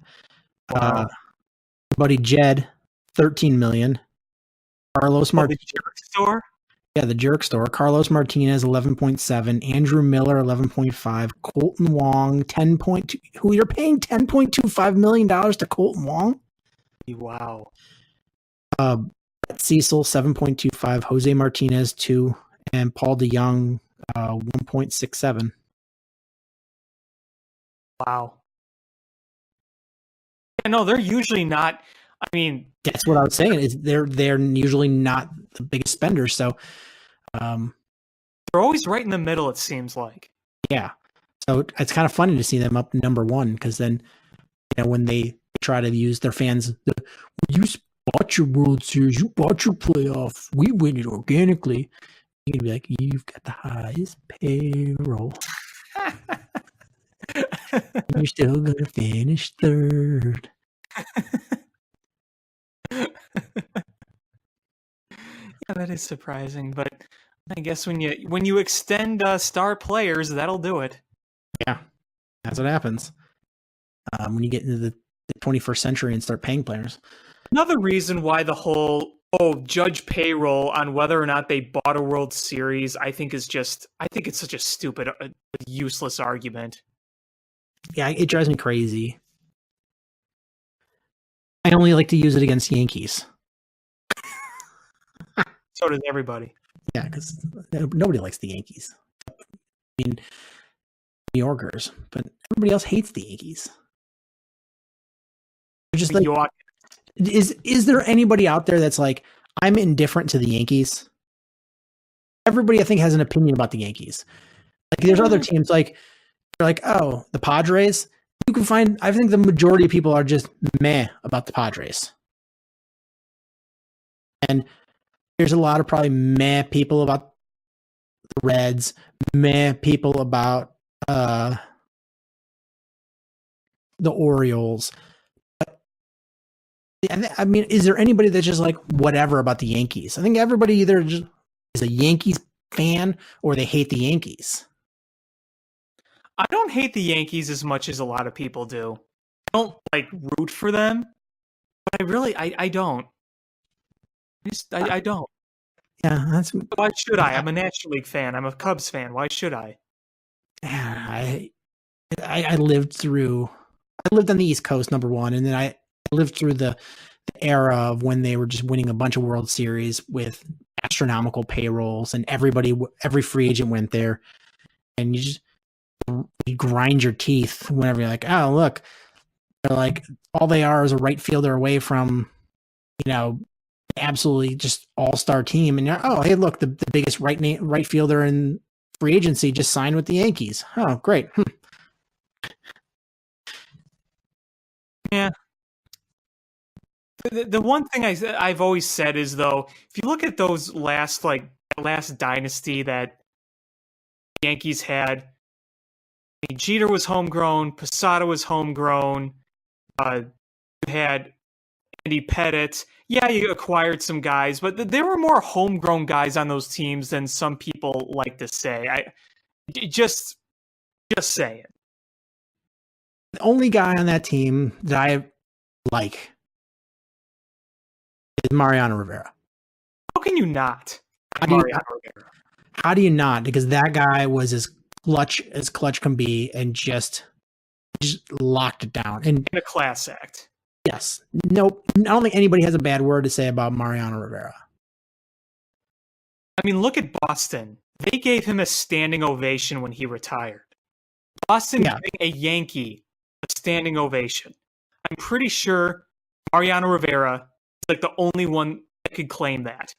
Wow. Buddy Jed, 13 million. Carlos The Martinez. jerk store? Yeah, the jerk store. Carlos Martinez, 11.7. Andrew Miller, 11.5. Colton Wong, 10.2. Who you're paying $10.25 million to Colton Wong? Wow. Brett Cecil, 7.25. Jose Martinez, 2. And Paul DeYoung, 1.67. Wow. Yeah, no, they're usually not. I mean, That's what I was saying. Is they're usually not the biggest spenders. So, they're always right in the middle, it seems like. yeah. So it's kind of funny to see them up number one, because then, when they try to use their fans, you bought your World Series, you bought your playoff, we win it organically. You're gonna be like, you've got the highest payroll. You're still gonna finish third. Yeah, that is surprising, but I guess when you extend star players, that'll do it. Yeah, that's what happens when you get into the 21st century and start paying players. Another reason why the whole judge payroll on whether or not they bought a World Series, I think it's such a stupid, useless argument. Yeah, it drives me crazy. I only like to use it against Yankees. So does everybody. Yeah, because nobody likes the Yankees. I mean, New Yorkers, but everybody else hates the Yankees. They're just like, is there anybody out there that's like, I'm indifferent to the Yankees? Everybody, I think, has an opinion about the Yankees. Like, there's other teams like, they're like, oh, the Padres. You can find, I think the majority of people are just meh about the Padres. And there's a lot of probably meh people about the Reds, meh people about the Orioles. But, I mean, is there anybody that's just like whatever about the Yankees? I think everybody either just is a Yankees fan or they hate the Yankees. I don't hate the Yankees as much as a lot of people do. I don't like root for them, but I don't. I don't. Yeah, that's Why should I? I'm a National League fan. I'm a Cubs fan. Why should I? I lived on the East Coast, number one, and then I lived through the era of when they were just winning a bunch of World Series with astronomical payrolls, and every free agent went there, and you grind your teeth whenever you're like, oh, look, they're like, all they are is a right fielder away from, absolutely just all-star team. And you're, oh, hey, look, the biggest right fielder in free agency just signed with the Yankees. Oh, great. Yeah. The one thing I've always said is, though, if you look at those last dynasty that the Yankees had, Jeter was homegrown, Posada was homegrown, you had Andy Pettitte. Yeah, you acquired some guys, but there were more homegrown guys on those teams than some people like to say. Just saying. The only guy on that team that I like is Mariano Rivera. How can you not? Rivera. How do you not? Because that guy was as clutch can be, and just locked it down. And in a class act. Yes. Nope. I don't think anybody has a bad word to say about Mariano Rivera. I mean, look at Boston. They gave him a standing ovation when he retired. Boston giving a Yankee a standing ovation. I'm pretty sure Mariano Rivera is like the only one that could claim that.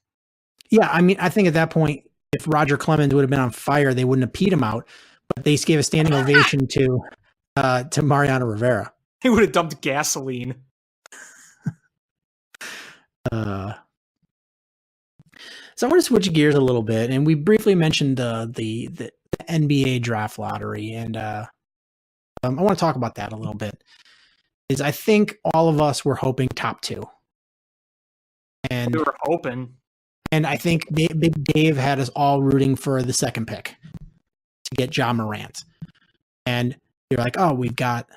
Yeah, I mean, I think at that point, if Roger Clemens would have been on fire, they wouldn't have peed him out. But they gave a standing ovation to Mariano Rivera. They would have dumped gasoline. So I want to switch gears a little bit, and we briefly mentioned the NBA draft lottery, and I want to talk about that a little bit. Is I think all of us were hoping top 2, and We were hoping. and I think Big Dave had us all rooting for the second pick to get Ja Morant, and you're like, oh, we've got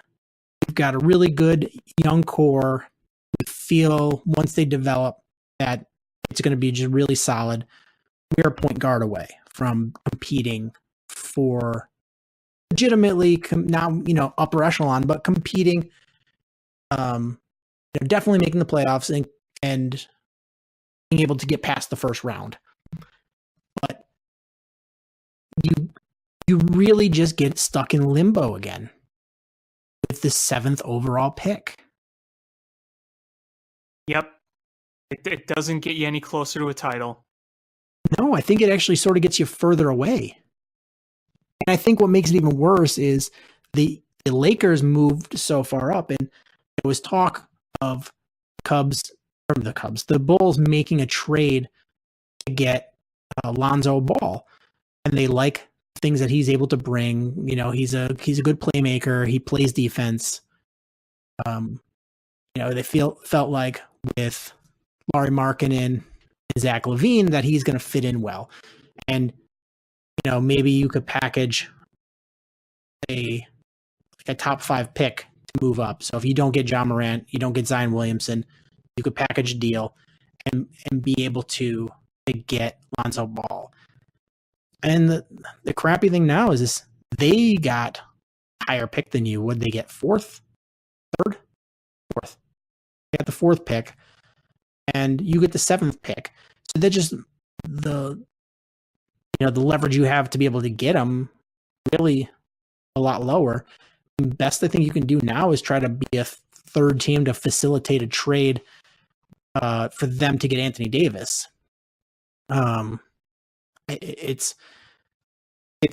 a really good young core. We feel once they develop that it's going to be just really solid. We're a point guard away from competing for legitimately now, upper echelon, but competing, definitely making the playoffs and being able to get past the first round. But you really just get stuck in limbo again with the 7th overall pick. Yep. It doesn't get you any closer to a title. No, I think it actually sort of gets you further away. And I think what makes it even worse is the Lakers moved so far up, and there was talk of the Bulls making a trade to get Lonzo Ball, and they like things that he's able to bring. He's a good playmaker. He plays defense. They felt like with Lauri Markkanen and Zach LaVine that he's going to fit in well, and maybe you could package a top 5 pick to move up. So if you don't get Ja Morant, you don't get Zion Williamson, you could package a deal and be able to get Lonzo Ball. And the crappy thing now is they got a higher pick than you. Would they get 4th? 3rd? 4th. They got the 4th pick, and you get the 7th pick. So they're just the leverage you have to be able to get them really a lot lower. The best I think you can do now is try to be a 3rd team to facilitate a trade for them to get Anthony Davis. It's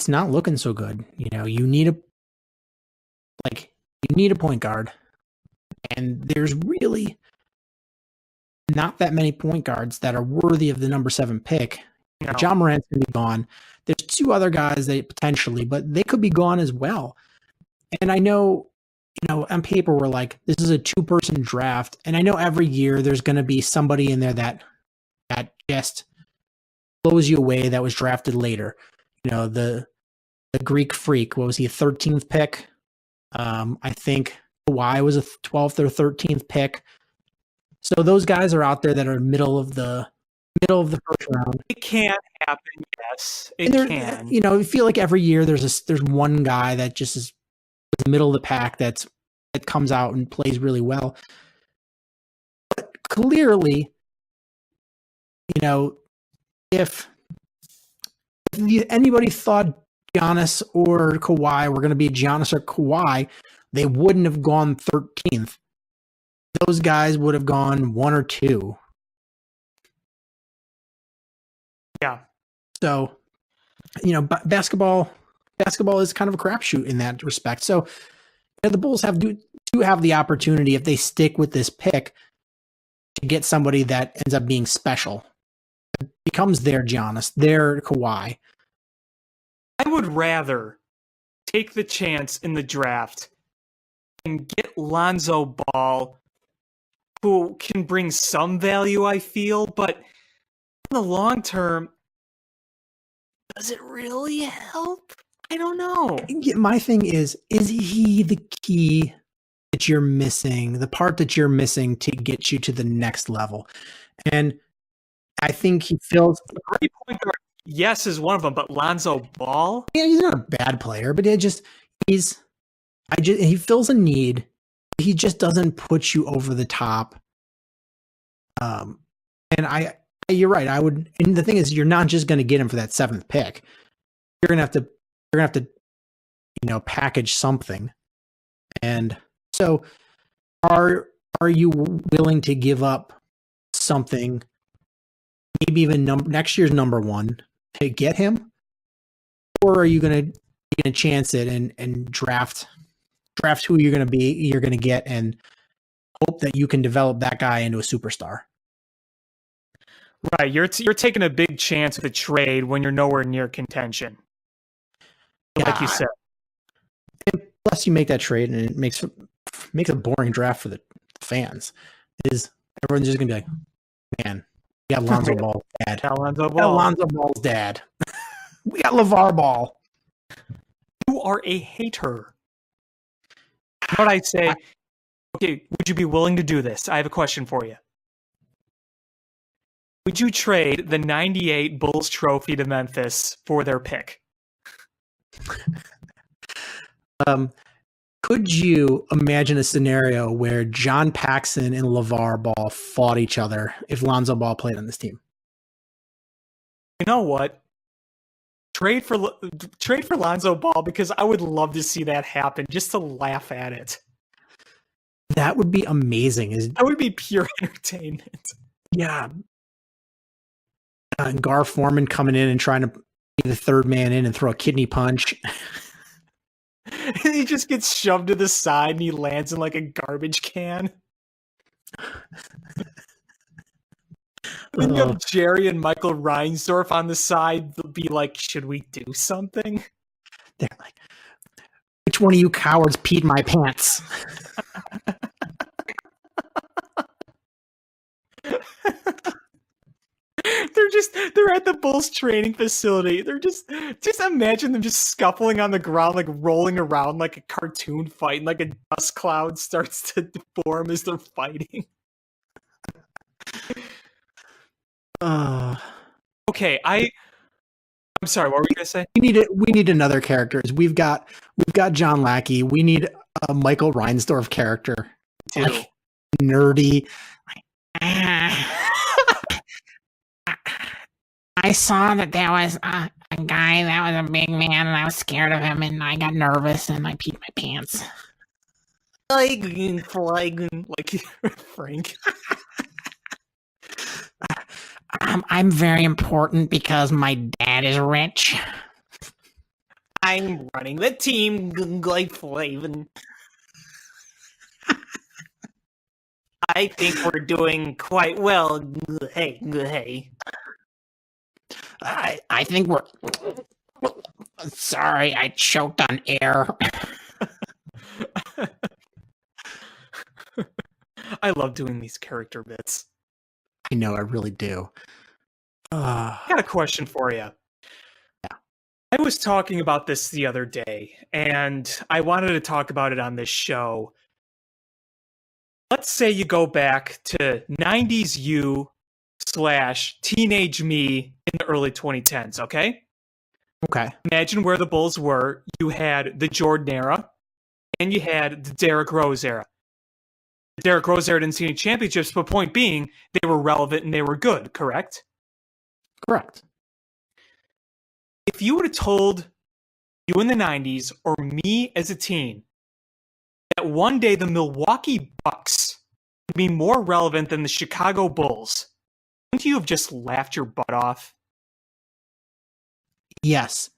not looking so good. You need a point guard, and there's really not that many point guards that are worthy of the number 7 pick. No. Ja Morant's going to be gone. There's 2 other guys that potentially, but they could be gone as well. And I know, on paper, we're like, this is a 2-person draft. And I know every year there's going to be somebody in there that just blows you away that was drafted later. The Greek Freak, what was he, a 13th pick? I think Kawhi was a 12th or 13th pick. So those guys are out there that are middle of the first round. It can happen, yes. It can. I feel like every year there's one guy that just is the middle of the pack that comes out and plays really well. But clearly, if anybody thought Giannis or Kawhi were going to be Giannis or Kawhi, they wouldn't have gone 13th. Those guys would have gone 1 or 2. Yeah. So, basketball is kind of a crapshoot in that respect. So, the Bulls do have the opportunity, if they stick with this pick, to get somebody that ends up being special. It becomes their Giannis, their Kawhi. I would rather take the chance in the draft and get Lonzo Ball, who can bring some value, I feel, but in the long term, does it really help? I don't know. My thing is he the key that you're missing, the part that you're missing to get you to the next level? And I think he feels... Great point guard, yes, is one of them, but Lonzo Ball? Yeah, he's not a bad player, but he fills a need. He just doesn't put you over the top. And I You're right. I would, and the thing is, you're not just going to get him for that 7th pick. You're gonna have to, package something. And so, are you willing to give up something, maybe even next year's number 1 to get him, or are you gonna chance it and draft who you're gonna get, and hope that you can develop that guy into a superstar? Right, you're taking a big chance with a trade when you're nowhere near contention. Like you said. And plus, you make that trade, and it makes a boring draft for the fans. Is everyone's just gonna be like, man, we got Lonzo Ball's dad. Lonzo Ball's dad. We got LeVar Ball. You are a hater. What I say? Okay, would you be willing to do this? I have a question for you. Would you trade the 98 Bulls trophy to Memphis for their pick? Could you imagine a scenario where John Paxson and LeVar Ball fought each other if Lonzo Ball played on this team? You know what? Trade for Lonzo Ball, because I would love to see that happen just to laugh at it. That would be amazing. That would be pure entertainment. Yeah. And Gar Forman coming in and trying to be the 3rd man in and throw a kidney punch. And he just gets shoved to the side and he lands in like a garbage can. Then you have Jerry and Michael Reinsdorf on the side. They'll be like, should we do something? They're like, which one of you cowards peed my pants? They're at the Bulls training facility. They're just imagine them just scuffling on the ground, like rolling around like a cartoon fight, and like a dust cloud starts to form as they're fighting. Okay, I'm sorry, what were you gonna say? We need another character. We've got John Lackey. We need a Michael Reinsdorf character. Like, nerdy. I saw that there was a guy that was a big man, and I was scared of him, and I got nervous, and I peed my pants. Like Frank. I'm very important because my dad is rich. I'm running the team, like Flavin. I think we're doing quite well. Hey. I think we're... Sorry, I choked on air. I love doing these character bits. I know, I really do. I got a question for you. Yeah. I was talking about this the other day, and I wanted to talk about it on this show. Let's say you go back to 90s you / teenage me in the early 2010s, okay? Okay. Imagine where the Bulls were. You had the Jordan era, and you had the Derrick Rose era. The Derrick Rose era didn't see any championships, but point being, they were relevant and they were good, correct? Correct. If you would have told you in the 90s, or me as a teen, that one day the Milwaukee Bucks would be more relevant than the Chicago Bulls, wouldn't you have just laughed your butt off? Yes.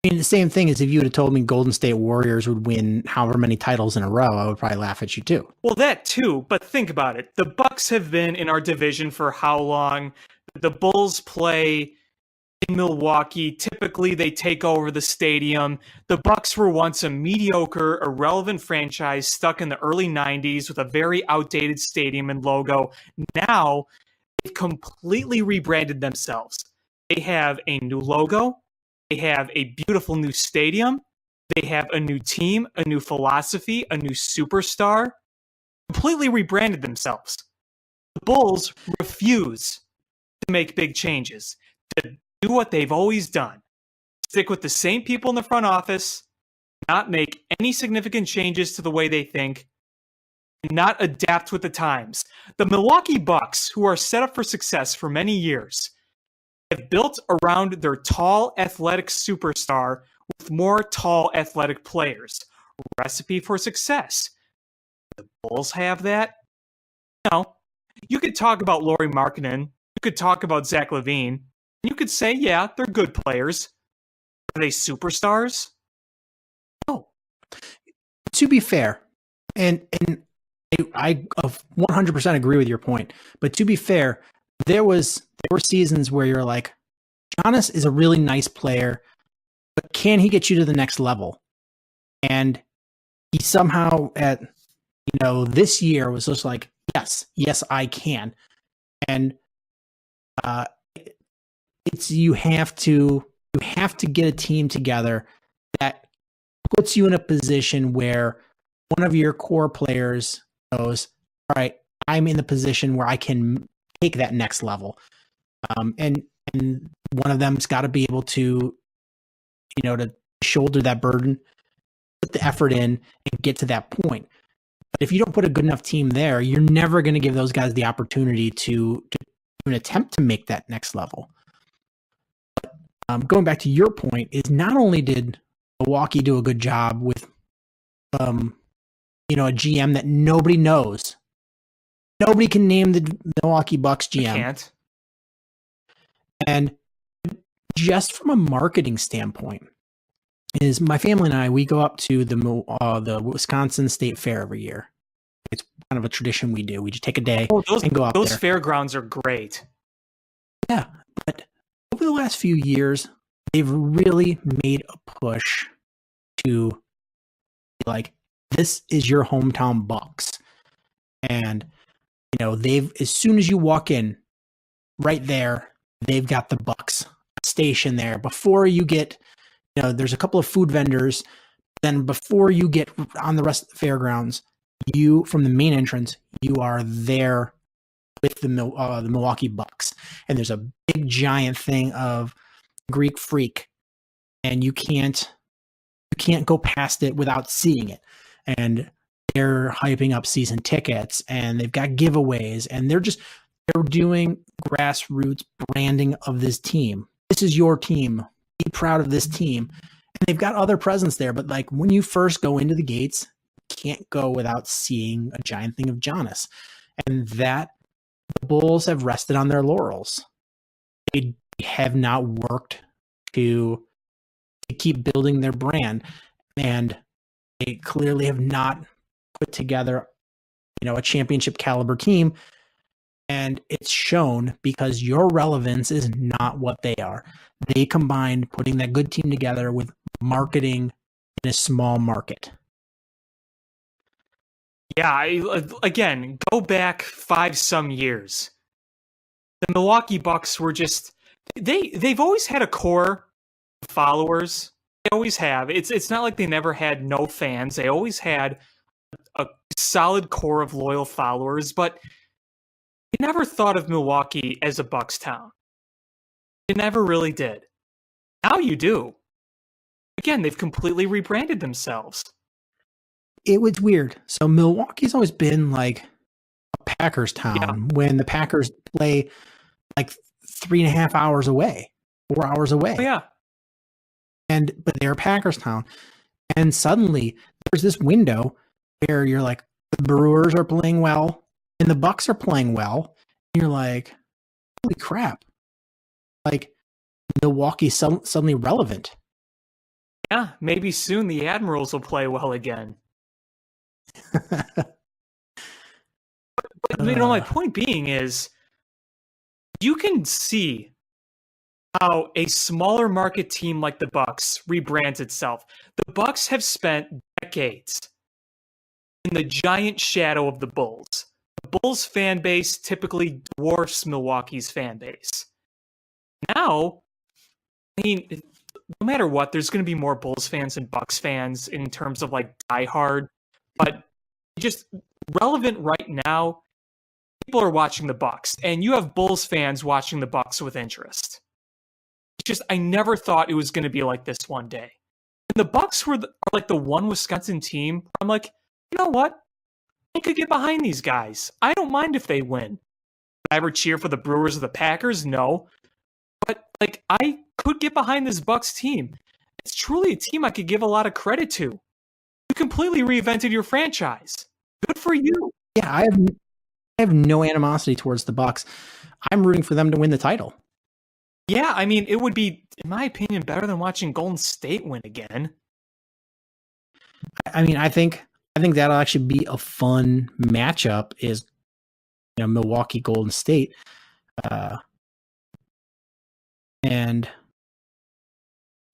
I mean, the same thing as if you would have told me Golden State Warriors would win however many titles in a row, I would probably laugh at you too. Well, that too, but think about it. The Bucks have been in our division for how long? The Bulls play in Milwaukee. Typically, they take over the stadium. The Bucks were once a mediocre, irrelevant franchise stuck in the early 90s with a very outdated stadium and logo. Now, they've completely rebranded themselves. They have a new logo. They have a beautiful new stadium. They have a new team, a new philosophy, a new superstar. Completely rebranded themselves. The Bulls refuse to make big changes, to do what they've always done. Stick with the same people in the front office, not make any significant changes to the way they think, and not adapt with the times. The Milwaukee Bucks, who are set up for success for many years, have built around their tall, athletic superstar with more tall, athletic players. Recipe for success. The Bulls have that? No. You could talk about Lauri Markkanen. You could talk about Zach LaVine. You could say, yeah, they're good players. Are they superstars? No. To be fair, and I 100% agree with your point, but to be fair, there were seasons where you're like, Giannis is a really nice player, but can he get you to the next level? And he somehow this year was just like, yes, I can. And you have to get a team together that puts you in a position where one of your core players goes, all right, I'm in the position where I can take that next level. And one of them's got to be able to, to shoulder that burden, put the effort in, and get to that point. But if you don't put a good enough team there, you're never going to give those guys the opportunity to even attempt to make that next level. But going back to your point, is not only did Milwaukee do a good job with, a GM that nobody knows. Nobody can name the Milwaukee Bucks GM. I can't. And just from a marketing standpoint, is my family and I, we go up to the Wisconsin State Fair every year. It's kind of a tradition we do. We just take a day and go up there. Those fairgrounds are great. Yeah, but over the last few years, they've really made a push to be like, this is your hometown Bucks. And, as soon as you walk in, right there, they've got the Bucks station there. Before you get, there's a couple of food vendors. Then before you get on the rest of the fairgrounds, from the main entrance, you are there with the Milwaukee Bucks. And there's a big giant thing of Greek Freak, and you can't go past it without seeing it. And they're hyping up season tickets, and they've got giveaways, and they're doing grassroots branding of this team. This is your team. Be proud of this team. And they've got other presence there, but like when you first go into the gates, you can't go without seeing a giant thing of Giannis. And that the Bulls have rested on their laurels. They have not worked to keep building their brand, and they clearly have not put together, a championship caliber team. And it's shown because your relevance is not what they are. They combined putting that good team together with marketing in a small market. Yeah, again, go back 5 some years. The Milwaukee Bucks were just they've always had a core of followers. They always have. It's not like they never had no fans. They always had a solid core of loyal followers, but you never thought of Milwaukee as a Bucks town. You never really did. Now you do. Again, they've completely rebranded themselves. It was weird. So Milwaukee's always been like a Packers town when the Packers play like 3.5 hours away, 4 hours away. Oh, yeah. But they're a Packers town. And suddenly there's this window where you're like, the Brewers are playing well and the Bucks are playing well. And you're like, holy crap. Like Milwaukee's suddenly relevant. Yeah, maybe soon the Admirals will play well again. But my point being is, you can see how a smaller market team like the Bucks rebrands itself. The Bucks have spent decades in the giant shadow of the Bulls. The Bulls fan base typically dwarfs Milwaukee's fan base. Now, I mean, no matter what, there's going to be more Bulls fans than Bucks fans in terms of like diehard, but just relevant right now, people are watching the Bucks, and you have Bulls fans watching the Bucks with interest. It's just, I never thought it was going to be like this one day. And the Bucks are like the one Wisconsin team where I'm like, you know what? I could get behind these guys. I don't mind if they win. Would I ever cheer for the Brewers or the Packers? No. But, like, I could get behind this Bucks team. It's truly a team I could give a lot of credit to. You completely reinvented your franchise. Good for you. Yeah, I have no animosity towards the Bucks. I'm rooting for them to win the title. Yeah, I mean, it would be, in my opinion, better than watching Golden State win again. I mean, I think that'll actually be a fun matchup. Is Milwaukee Golden State, and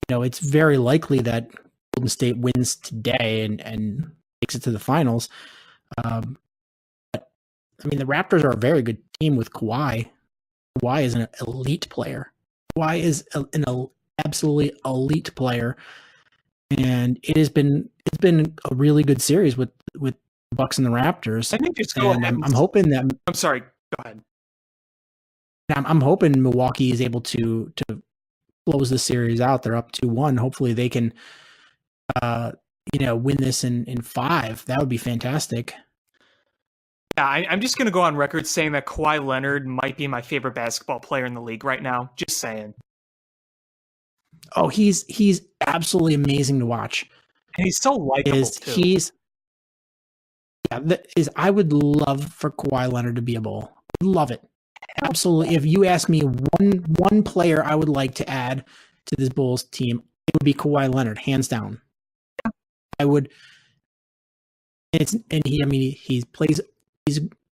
it's very likely that Golden State wins today and makes it to the finals. But I mean, the Raptors are a very good team with Kawhi. Kawhi is an elite player. Kawhi is an absolutely elite player, and it's been a really good series with the Bucks and the Raptors. I think just go ahead. I'm hoping that. I'm sorry. Go ahead. I'm hoping Milwaukee is able to close the series out. They're up 2-1. Hopefully they can, win this in 5. That would be fantastic. Yeah, I'm just going to go on record saying that Kawhi Leonard might be my favorite basketball player in the league right now. Just saying. Oh, he's absolutely amazing to watch. And he's so likable too. I would love for Kawhi Leonard to be a Bull. Love it. Absolutely. If you ask me one player I would like to add to this Bulls team, it would be Kawhi Leonard, hands down. I would. He's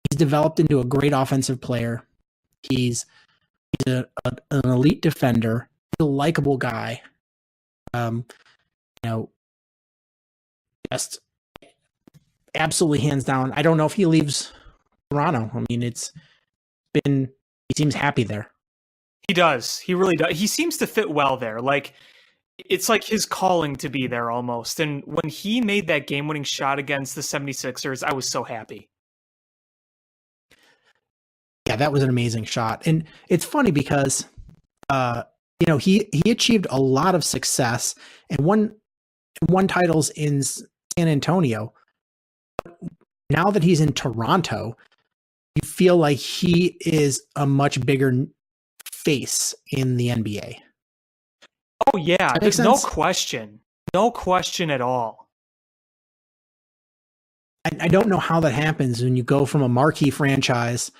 developed into a great offensive player. He's an elite defender. He's a likable guy. Just absolutely hands down. I don't know if he leaves Toronto. I mean, he seems happy there. He does. He really does. He seems to fit well there. Like, it's like his calling to be there almost. And when he made that game-winning shot against the 76ers, I was so happy. Yeah, that was an amazing shot. And it's funny because, he achieved a lot of success and won titles in San Antonio. Now that he's in Toronto, you feel like he is a much bigger face in the NBA. Oh, yeah. There's no question. No question at all. I don't know how that happens when you go from a marquee franchise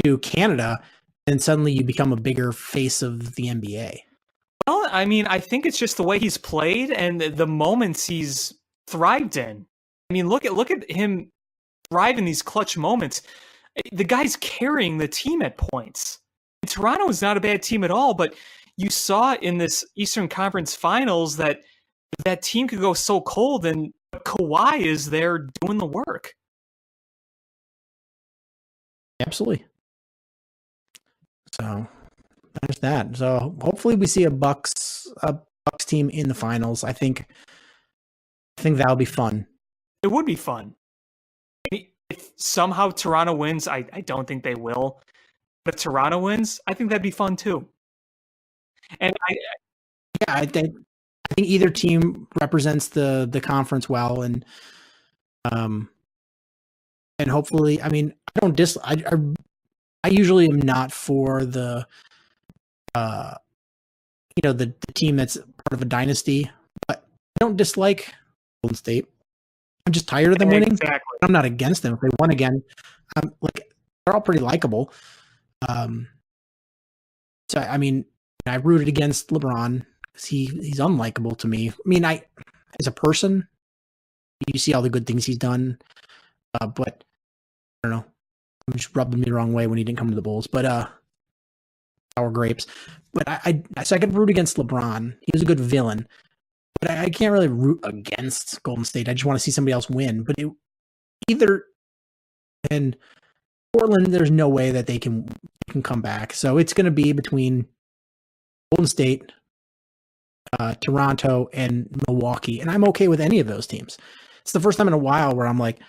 to Canada and suddenly you become a bigger face of the NBA. Well, I mean, I think it's just the way he's played and the moments he's thrived in. I mean, look at him thrive in these clutch moments. The guy's carrying the team at points. Toronto is not a bad team at all, but you saw in this Eastern Conference Finals that team could go so cold, and Kawhi is there doing the work. Absolutely. So there's that. So hopefully we see a Bucks team in the finals. I think that'll be fun. It would be fun. If somehow Toronto wins, I don't think they will. But if Toronto wins, I think that'd be fun too. And I think either team represents the conference well, and hopefully, I mean, I usually am not for the the team that's part of a dynasty, but I don't dislike Golden State. I'm just tired of them winning. Exactly. I'm not against them if they won again. They're all pretty likable. So I mean, I rooted against LeBron because he's unlikable to me. I mean, as a person, you see all the good things he's done, but I don't know. I'm just rubbing me the wrong way when he didn't come to the Bulls. But sour grapes. But so I could root against LeBron. He was a good villain. But I can't really root against Golden State. I just want to see somebody else win. But and Portland, there's no way that they can come back. So it's going to be between Golden State, Toronto, and Milwaukee. And I'm okay with any of those teams. It's the first time in a while where I'm like,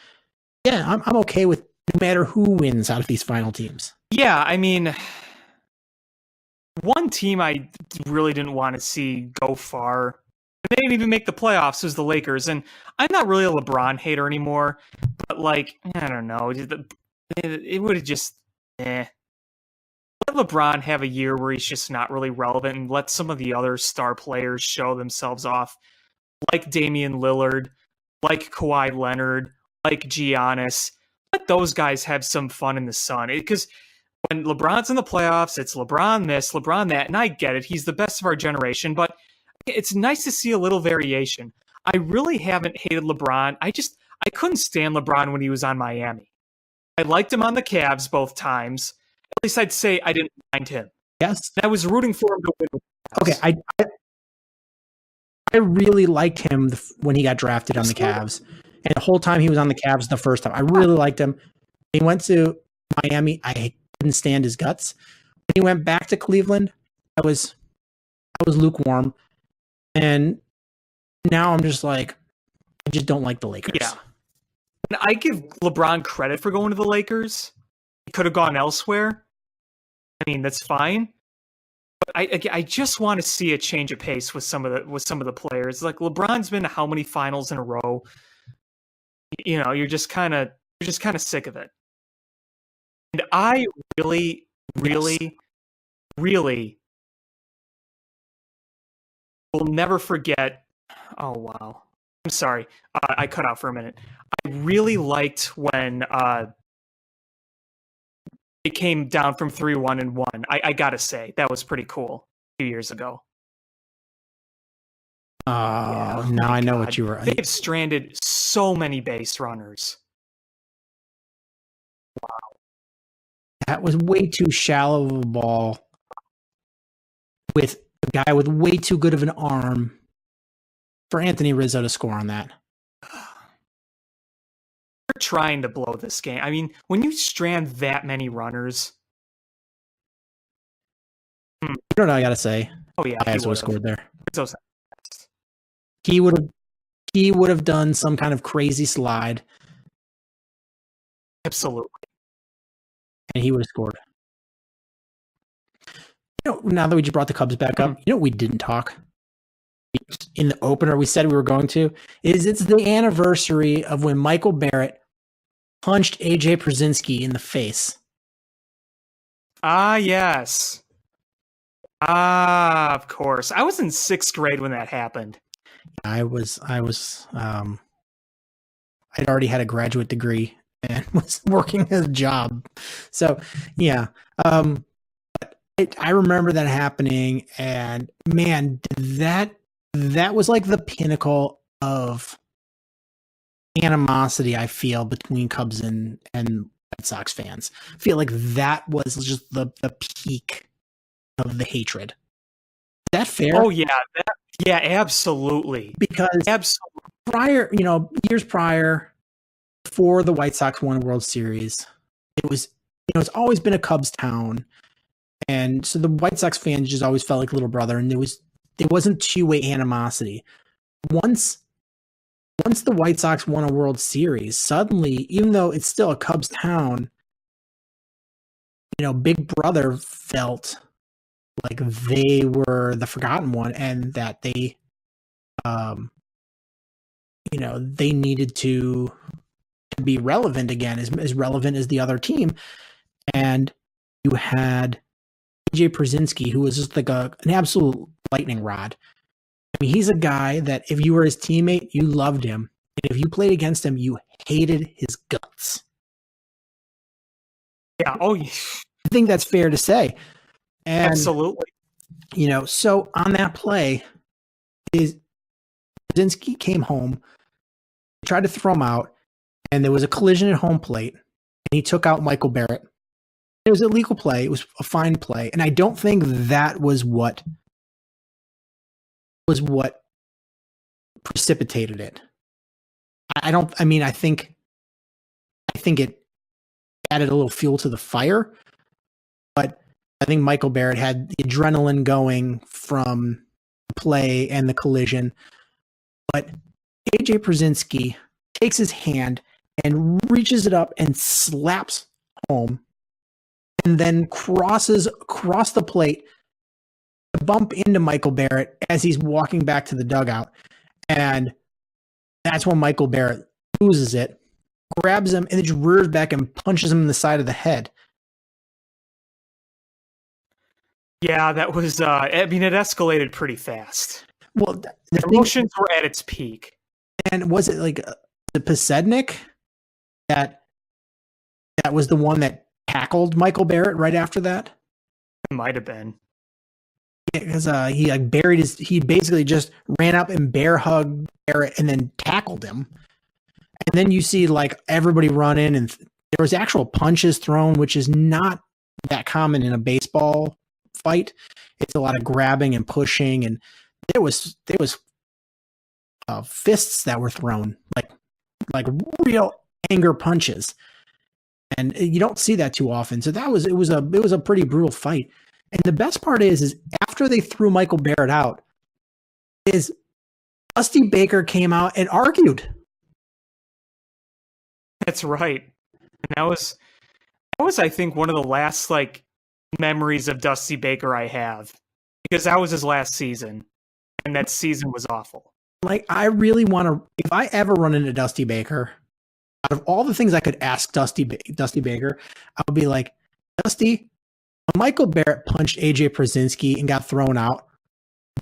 yeah, I'm okay with no matter who wins out of these final teams. Yeah, I mean, one team I really didn't want to see go far They didn't even make the playoffs as the Lakers. And I'm not really a LeBron hater anymore, but like, I don't know. It would have just, Let LeBron have a year where he's just not really relevant and let some of the other star players show themselves off, like Damian Lillard, like Kawhi Leonard, like Giannis. Let those guys have some fun in the sun. Because when LeBron's in the playoffs, it's LeBron this, LeBron that, and I get it. He's the best of our generation, but it's nice to see a little variation. I really haven't hated LeBron. I couldn't stand LeBron when he was on Miami. I liked him on the Cavs both times. At least I'd say I didn't mind him. Yes. And I was rooting for him to win. With the Cavs. Okay, I really liked him when he got drafted on the Cavs. And the whole time he was on the Cavs the first time, I really liked him. He went to Miami. I couldn't stand his guts. When he went back to Cleveland, I was lukewarm. And now I'm just like, I just don't like the Lakers. Yeah. And I give LeBron credit for going to the Lakers. He could have gone elsewhere. I mean, that's fine. But I just want to see a change of pace with some of the players. Like LeBron's been to how many finals in a row? You know, you're just kind of sick of it. And I really will never forget. Oh wow, I'm sorry, I cut out for a minute. I really liked when it came down from 3-1 and 1. I gotta say that was pretty cool a few years ago. Oh, now I know what you were. They've stranded so many base runners. That was way too shallow of a ball with a guy with way too good of an arm for Anthony Rizzo to score on that. They're trying to blow this game. I mean, when you strand that many runners. You know what I got to say? Oh, yeah. He would have scored there. Rizzo's He would have done some kind of crazy slide. Absolutely. And he would have scored. You know, now that we just brought the Cubs back up, you know what we didn't talk? In the opener, we said we were going to, it's the anniversary of when Michael Barrett punched AJ Przinsky in the face. Ah, yes. Ah, of course. I was in 6th grade when that happened. I'd already had a graduate degree and was working a job. So, yeah. I remember that happening, and man, that was like the pinnacle of animosity I feel between Cubs and Red Sox fans. I feel like that was just the peak of the hatred. Is that fair? Oh, yeah. Yeah, absolutely. Because absolutely. Years prior, before the White Sox won a World Series, it's always been a Cubs town. And so the White Sox fans just always felt like little brother, and there wasn't two-way animosity. Once the White Sox won a World Series, suddenly, even though it's still a Cubs town, Big Brother felt like they were the forgotten one, and that they needed to be relevant again, as relevant as the other team. And you had AJ Przinsky, who was just like an absolute lightning rod. I mean, he's a guy that if you were his teammate, you loved him. And if you played against him, you hated his guts. Yeah. Oh, yeah. I think that's fair to say. And, absolutely. So on that play, Przinsky came home, tried to throw him out, and there was a collision at home plate, and he took out Michael Barrett. It was a legal play. It was a fine play. And I don't think that was what precipitated it. I think it added a little fuel to the fire, but I think Michael Barrett had the adrenaline going from the play and the collision. But AJ Przinsky takes his hand and reaches it up and slaps home, and then crosses across the plate to bump into Michael Barrett as he's walking back to the dugout. And that's when Michael Barrett loses it, grabs him, and then just rears back and punches him in the side of the head. Yeah, that was, I mean, it escalated pretty fast. Well, the Emotions were at its peak. And was it like the Posednik that was the one that tackled Michael Barrett right after that? It might have been. Yeah, because he like he basically just ran up and bear hugged Barrett and then tackled him. And then you see like everybody run in, and there was actual punches thrown, which is not that common in a baseball fight. It's a lot of grabbing and pushing, and there was fists that were thrown, like real anger punches, and you don't see that too often. So it was a pretty brutal fight. And the best part is after they threw Michael Barrett out, is Dusty Baker came out and argued. That's right. And that was I think one of the last like memories of Dusty Baker I have, because that was his last season, and that season was awful. Like, I really want to, if I ever run into Dusty Baker, out of all the things I could ask Dusty Baker, I would be like, Dusty, when Michael Barrett punched AJ Przinsky and got thrown out,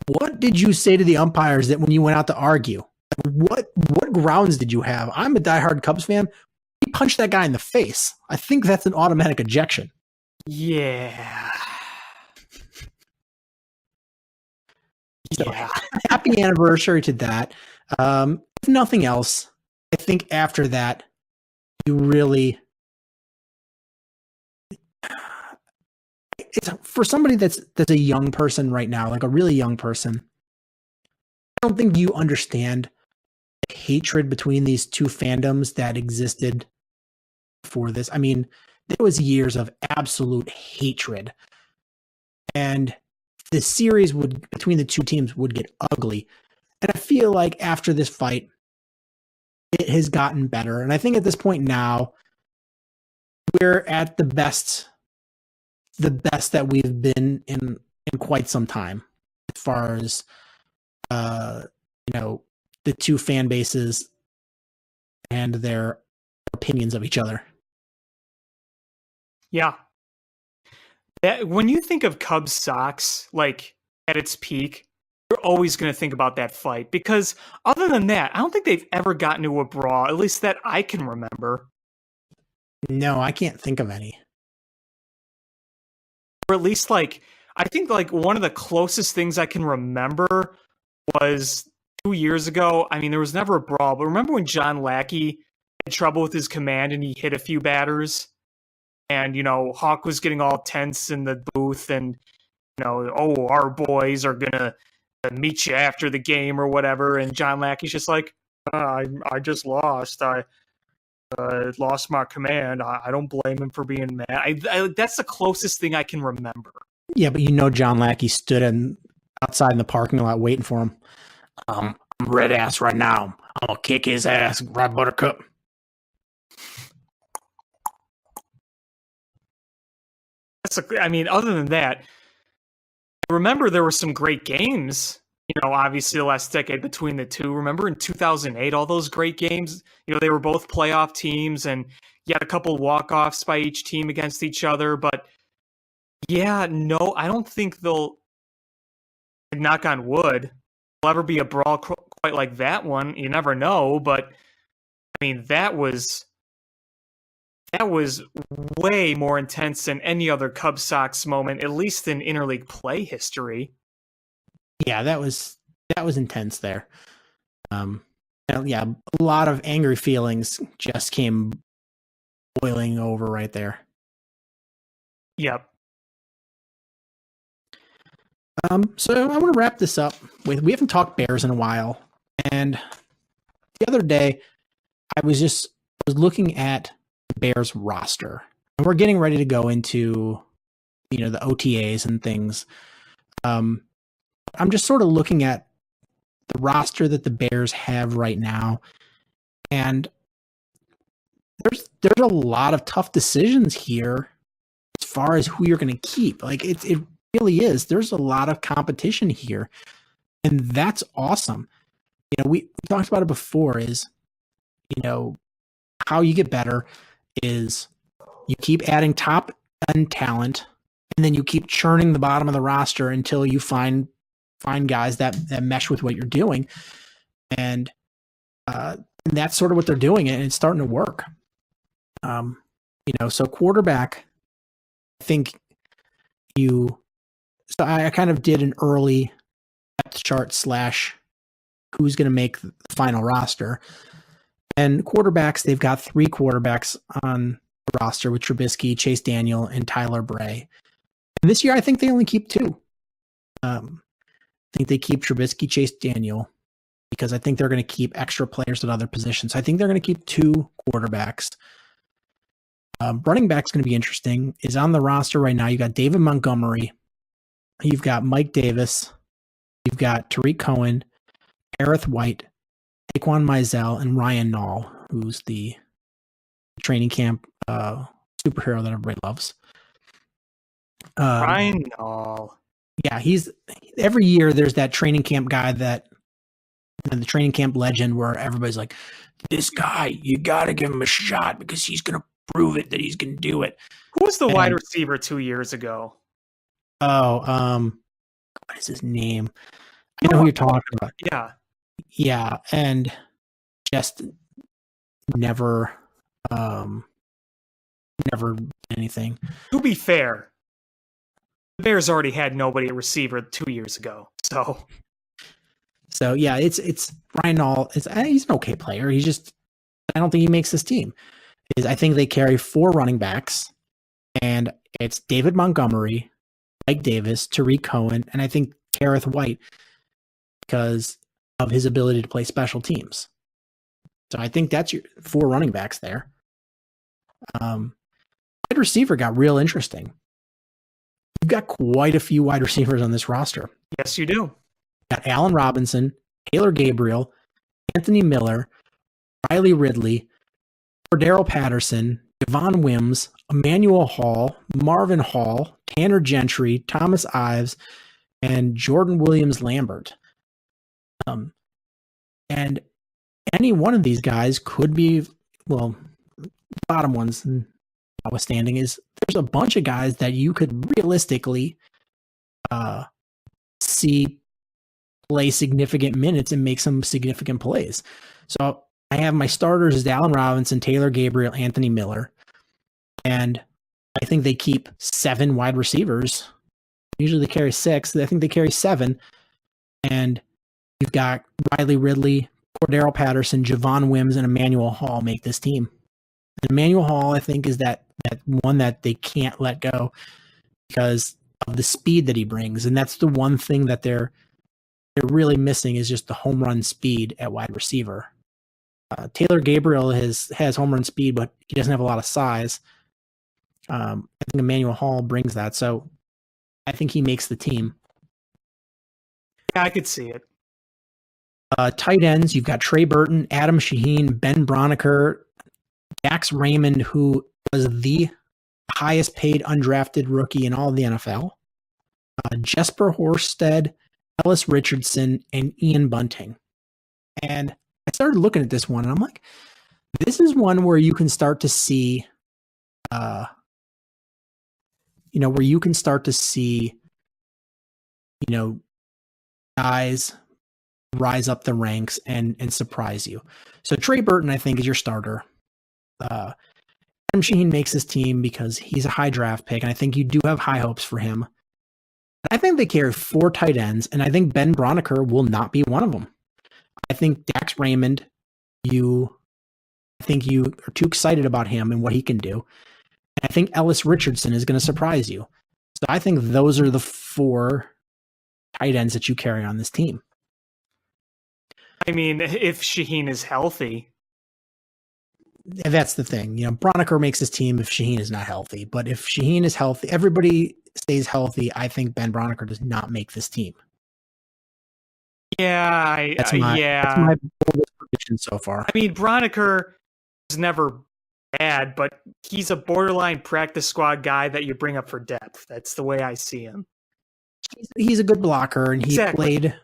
what did you say to the umpires that when you went out to argue? What grounds did you have? I'm a diehard Cubs fan. He punched that guy in the face. I think that's an automatic ejection. Yeah. So, Yeah. happy anniversary to that. If nothing else, I think after that, you really, it's for somebody that's a young person right now, like a really young person. I don't think you understand the hatred between these two fandoms that existed before this. I mean, there was years of absolute hatred, and the series between the two teams would get ugly. And I feel like after this fight, it has gotten better. And I think at this point now, we're at the best that we've been in quite some time, as far as the two fan bases and their opinions of each other. Yeah. When you think of Cubs Sox, like at its peak, you're always going to think about that fight, because other than that, I don't think they've ever gotten to a brawl, at least that I can remember. No, I can't think of any. Or at least like, I think like one of the closest things I can remember was 2 years ago. I mean, there was never a brawl, but remember when John Lackey had trouble with his command and he hit a few batters? And, Hawk was getting all tense in the booth, and, oh, our boys are going to meet you after the game or whatever. And John Lackey's just like, I just lost. I lost my command. I don't blame him for being mad. That's the closest thing I can remember. Yeah, but John Lackey stood outside in the parking lot waiting for him. I'm red ass right now. I'm going to kick his ass, right, Buttercup. Other than that, I remember there were some great games, obviously the last decade between the two. Remember in 2008, all those great games, they were both playoff teams, and you had a couple walk-offs by each team against each other. But yeah, no, I don't think they'll, knock on wood, will ever be a brawl quite like that one. You never know, but I mean, that was way more intense than any other Cubs Sox moment, at least in interleague play history. Yeah, that was intense there. Yeah, a lot of angry feelings just came boiling over right there. Yep. So I want to wrap this up with, we haven't talked Bears in a while, and the other day I was looking at Bears roster, and we're getting ready to go into the OTAs and things. I'm just sort of looking at the roster that the Bears have right now, and there's a lot of tough decisions here as far as who you're going to keep. Like it really is. There's a lot of competition here, and that's awesome. We talked about it before. Is how you get better is you keep adding top end talent, and then you keep churning the bottom of the roster until you find guys that mesh with what you're doing, and that's sort of what they're doing, and it's starting to work. So quarterback, I think so I kind of did an early depth chart / who's going to make the final roster. And quarterbacks, they've got 3 quarterbacks on the roster with Trubisky, Chase Daniel, and Tyler Bray. And this year, I think they only keep 2. I think they keep Trubisky, Chase Daniel, because I think they're going to keep extra players at other positions. I think they're going to keep 2 quarterbacks. Running back's going to be interesting. Is on the roster right now. You got David Montgomery. You've got Mike Davis. You've got Tariq Cohen, Gareth White, Taquan Mizell, and Ryan Nall, who's the training camp superhero that everybody loves. Ryan Nall. Yeah, he's every year there's that training camp guy that the training camp legend where everybody's like, this guy, you got to give him a shot because he's going to prove it that he's going to do it. Who was the wide receiver 2 years ago? What is his name? I know who you're talking about. Yeah. Yeah, and just never anything. To be fair, the Bears already had nobody at receiver 2 years ago. So yeah, it's Ryan Nall. He's an okay player. I don't think he makes this team. I think they carry 4 running backs, and it's David Montgomery, Mike Davis, Tariq Cohen, and I think Gareth White because of his ability to play special teams. So I think that's your 4 running backs there. Wide receiver got real interesting. You've got quite a few wide receivers on this roster. Yes, you do. You got Allen Robinson, Taylor Gabriel, Anthony Miller, Riley Ridley, Cordero Patterson, Devon Wims, Emmanuel Hall, Marvin Hall, Tanner Gentry, Thomas Ives, and Jordan Williams Lambert. And any one of these guys could be, bottom ones notwithstanding, is there's a bunch of guys that you could realistically see play significant minutes and make some significant plays. So I have my starters as Allen Robinson, Taylor Gabriel, Anthony Miller, and I think they keep 7 wide receivers. Usually they carry 6. I think they carry 7, and you've got Riley Ridley, Cordero Patterson, Javon Wims, and Emmanuel Hall make this team. And Emmanuel Hall, I think, is that one that they can't let go because of the speed that he brings, and that's the one thing that they're really missing is just the home run speed at wide receiver. Taylor Gabriel has home run speed, but he doesn't have a lot of size. I think Emmanuel Hall brings that, so I think he makes the team. Yeah, I could see it. Tight ends, you've got Trey Burton, Adam Shaheen, Ben Broniker, Dax Raymond, who was the highest paid undrafted rookie in all of the NFL, Jesper Horsted, Ellis Richardson, and Ian Bunting. And I started looking at this one, and I'm like, this is one where you can start to see, guys rise up the ranks and surprise you. So Trey Burton, I think, is your starter. Adam Shaheen makes his team because he's a high draft pick, and I think you do have high hopes for him. I think they carry 4 tight ends, and I think Ben Broniker will not be one of them. I think Dax Raymond, I think you are too excited about him and what he can do. And I think Ellis Richardson is going to surprise you. So I think those are the 4 tight ends that you carry on this team. I mean, if Shaheen is healthy. And that's the thing. Broniker makes his team if Shaheen is not healthy. But if Shaheen is healthy, everybody stays healthy. I think Ben Broniker does not make this team. Yeah, that's my boldest prediction so far. I mean, Broniker is never bad, but he's a borderline practice squad guy that you bring up for depth. That's the way I see him. he's a good blocker, and he Exactly. played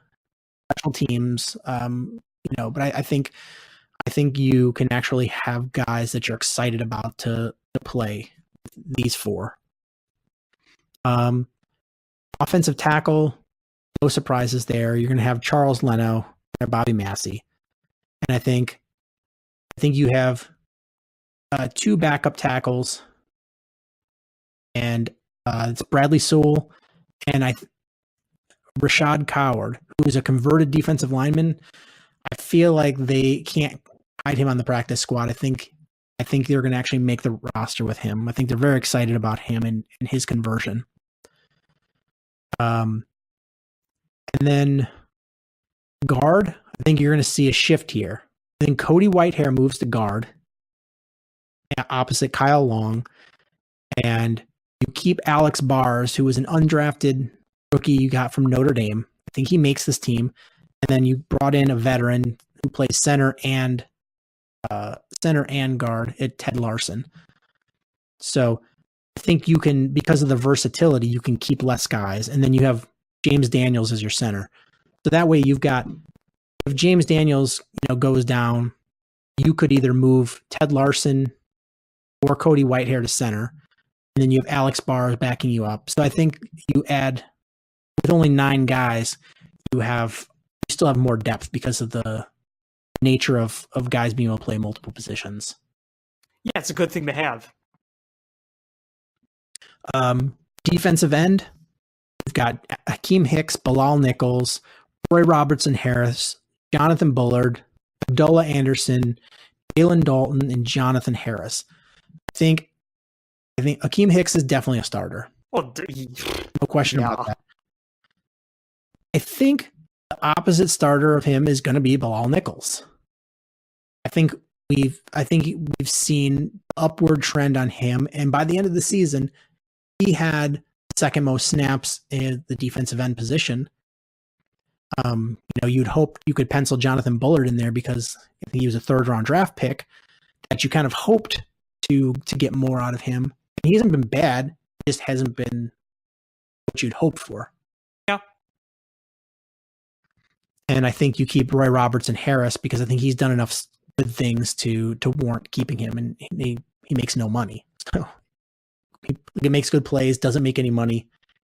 special teams. But I think you can actually have guys that you're excited about to play these four. Offensive tackle, no surprises there. You're going to have Charles Leno and Bobby Massey, and I think you have two backup tackles, and it's Bradley Sewell and Rashad Coward, who is a converted defensive lineman. I feel like they can't hide him on the practice squad. I think they're going to actually make the roster with him. I think they're very excited about him and his conversion. And then guard, I think you're going to see a shift here. Then Cody Whitehair moves to guard opposite Kyle Long, and you keep Alex Bars, who was an undrafted rookie you got from Notre Dame. I think he makes this team. And then you brought in a veteran who plays center and guard at Ted Larson. So I think you can, because of the versatility, you can keep less guys. And then you have James Daniels as your center. So that way you've got, if James Daniels, goes down, you could either move Ted Larson or Cody Whitehair to center. And then you have Alex Bars backing you up. So I think you add, with only 9 guys, you still have more depth because of the nature of guys being able to play multiple positions. Yeah, it's a good thing to have. Defensive end, we've got Hakeem Hicks, Bilal Nichols, Roy Robertson Harris, Jonathan Bullard, Abdullah Anderson, Jalen Dalton, and Jonathan Harris. I think Hakeem Hicks is definitely a starter. Well, No question about that. I think the opposite starter of him is going to be Bilal Nichols. I think we've seen upward trend on him, and by the end of the season, he had second most snaps in the defensive end position. You'd hope you could pencil Jonathan Bullard in there because he was a 3rd round draft pick that you kind of hoped to get more out of him. And he hasn't been bad, just hasn't been what you'd hoped for. Yeah. And I think you keep Roy Robertson Harris because I think he's done enough good things to warrant keeping him, and he makes no money. So he makes good plays, doesn't make any money.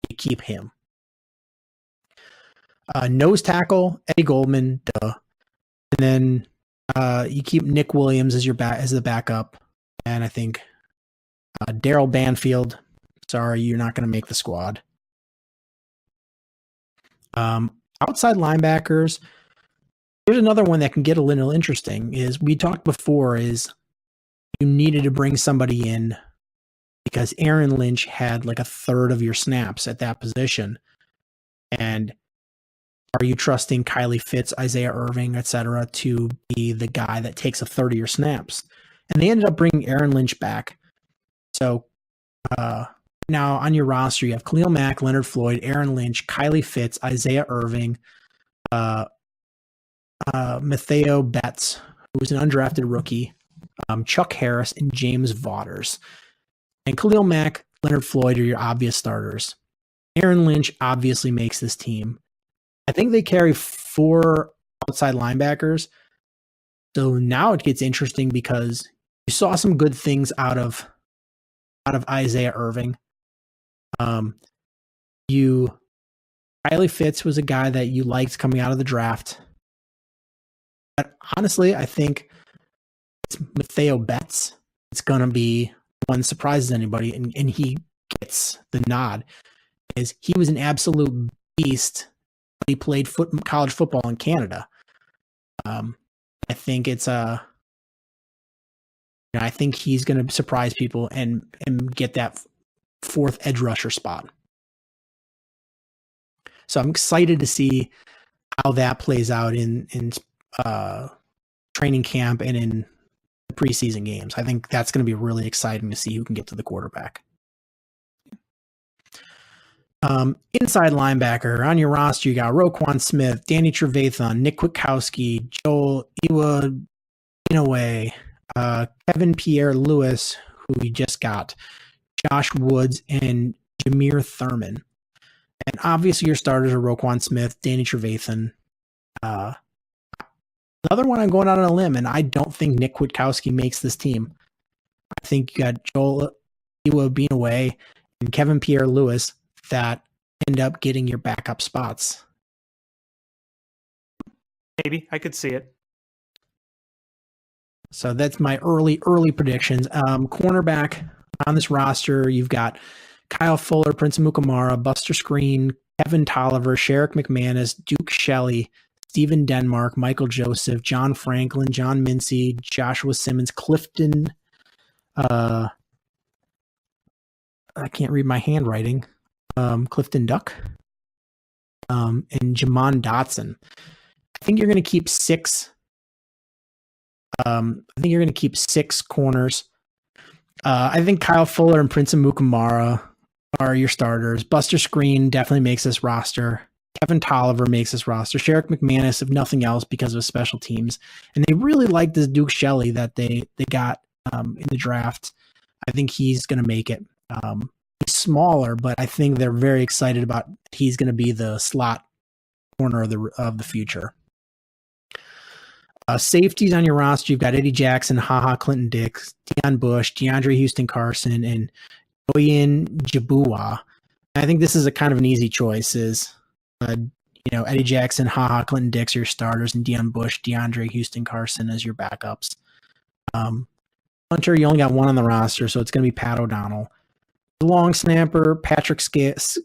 You keep him. Nose tackle, Eddie Goldman, duh. And then you keep Nick Williams as the backup. And I think Daryl Banfield, sorry, you're not going to make the squad. Outside linebackers, here's another one that can get a little interesting. Is we talked before is you needed to bring somebody in because Aaron Lynch had like a third of your snaps at that position. And are you trusting Kylie Fitz, Isaiah Irving, etc., to be the guy that takes a third of your snaps? And they ended up bringing Aaron Lynch back. So now on your roster, you have Khalil Mack, Leonard Floyd, Aaron Lynch, Kylie Fitz, Isaiah Irving, Matteo Betts, who was an undrafted rookie, Chuck Harris, and James Vaughters. And Khalil Mack, Leonard Floyd are your obvious starters. Aaron Lynch obviously makes this team. I think they carry 4 outside linebackers. So now it gets interesting because you saw some good things out of Isaiah Irving. Kylie Fitz was a guy that you liked coming out of the draft. But honestly, I think it's Matteo Betts. It's going to be one that surprises anybody, and he gets the nod. Is he was an absolute beast. He played college football in Canada. I think I think he's going to surprise people and get that 4th edge rusher spot. So I'm excited to see how that plays out in training camp and in the preseason games. I think that's going to be really exciting to see who can get to the quarterback. Inside linebacker on your roster, you got Roquan Smith, Danny Trevathan, Nick Kwiatkowski, Joel Inoue, Kevin Pierre Lewis, who we just got, Josh Woods, and Jameer Thurman. And obviously your starters are Roquan Smith, Danny Trevathan. Another one I'm going out on a limb, and I don't think Nick Kwiatkowski makes this team. I think you got Joel Iwa being away and Kevin Pierre-Louis that end up getting your backup spots. Maybe. I could see it. So that's my early predictions. Cornerback on this roster, you've got Kyle Fuller, Prince Mukamara, Buster Screen, Kevin Tolliver, Sherrick McManus, Duke Shelley, Steven Denmark, Michael Joseph, John Franklin, John Mincy, Joshua Simmons, Clifton. I can't read my handwriting. Clifton Duck, and Jamon Dotson. I think you're going to keep six. Corners. I think Kyle Fuller and Prince Mukamara are your starters. Buster Screen definitely makes this roster. Kevin Tolliver makes this roster. Sherrick McManus, if nothing else, because of special teams. And they really like this Duke Shelley that they got in the draft. I think he's going to make it. He's smaller, but I think they're very excited about he's going to be the slot corner of the future. Safeties on your roster, you've got Eddie Jackson, Clinton Dix, Deion Bush, DeAndre Houston Carson, and Oyin Jabua. I think this is a kind of an easy choice. Eddie Jackson, Clinton Dix are your starters, and Deion Bush, DeAndre Houston Carson as your backups. Hunter, you only got one on the roster, so it's going to be Pat O'Donnell. The long snapper, Patrick Scales,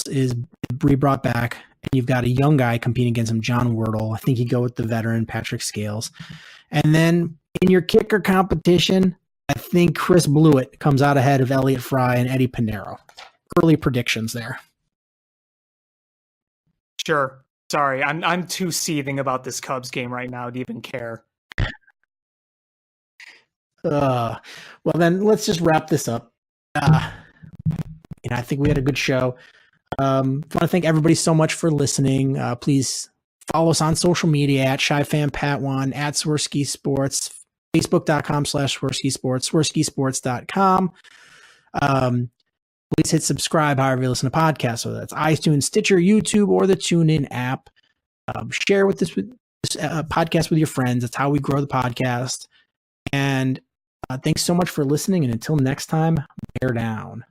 is brought back, and you've got a young guy competing against him, John Wordle. I think you go with the veteran Patrick Scales. And then in your kicker competition, I think Chris Blewett comes out ahead of Elliott Fry and Eddie Pinero. Early predictions there. Sure. Sorry, I'm too seething about this Cubs game right now to even care. Well, then let's just wrap this up. I think we had a good show. I want to thank everybody so much for listening. Please follow us on social media at ShyFanPat1, at Swerski Sports, Facebook.com/Swerski Sports, SwerskiSports.com. Please hit subscribe however you listen to podcasts, whether that's iTunes, Stitcher, YouTube, or the TuneIn app. Share this podcast with your friends. That's how we grow the podcast. And thanks so much for listening. And until next time, bear down.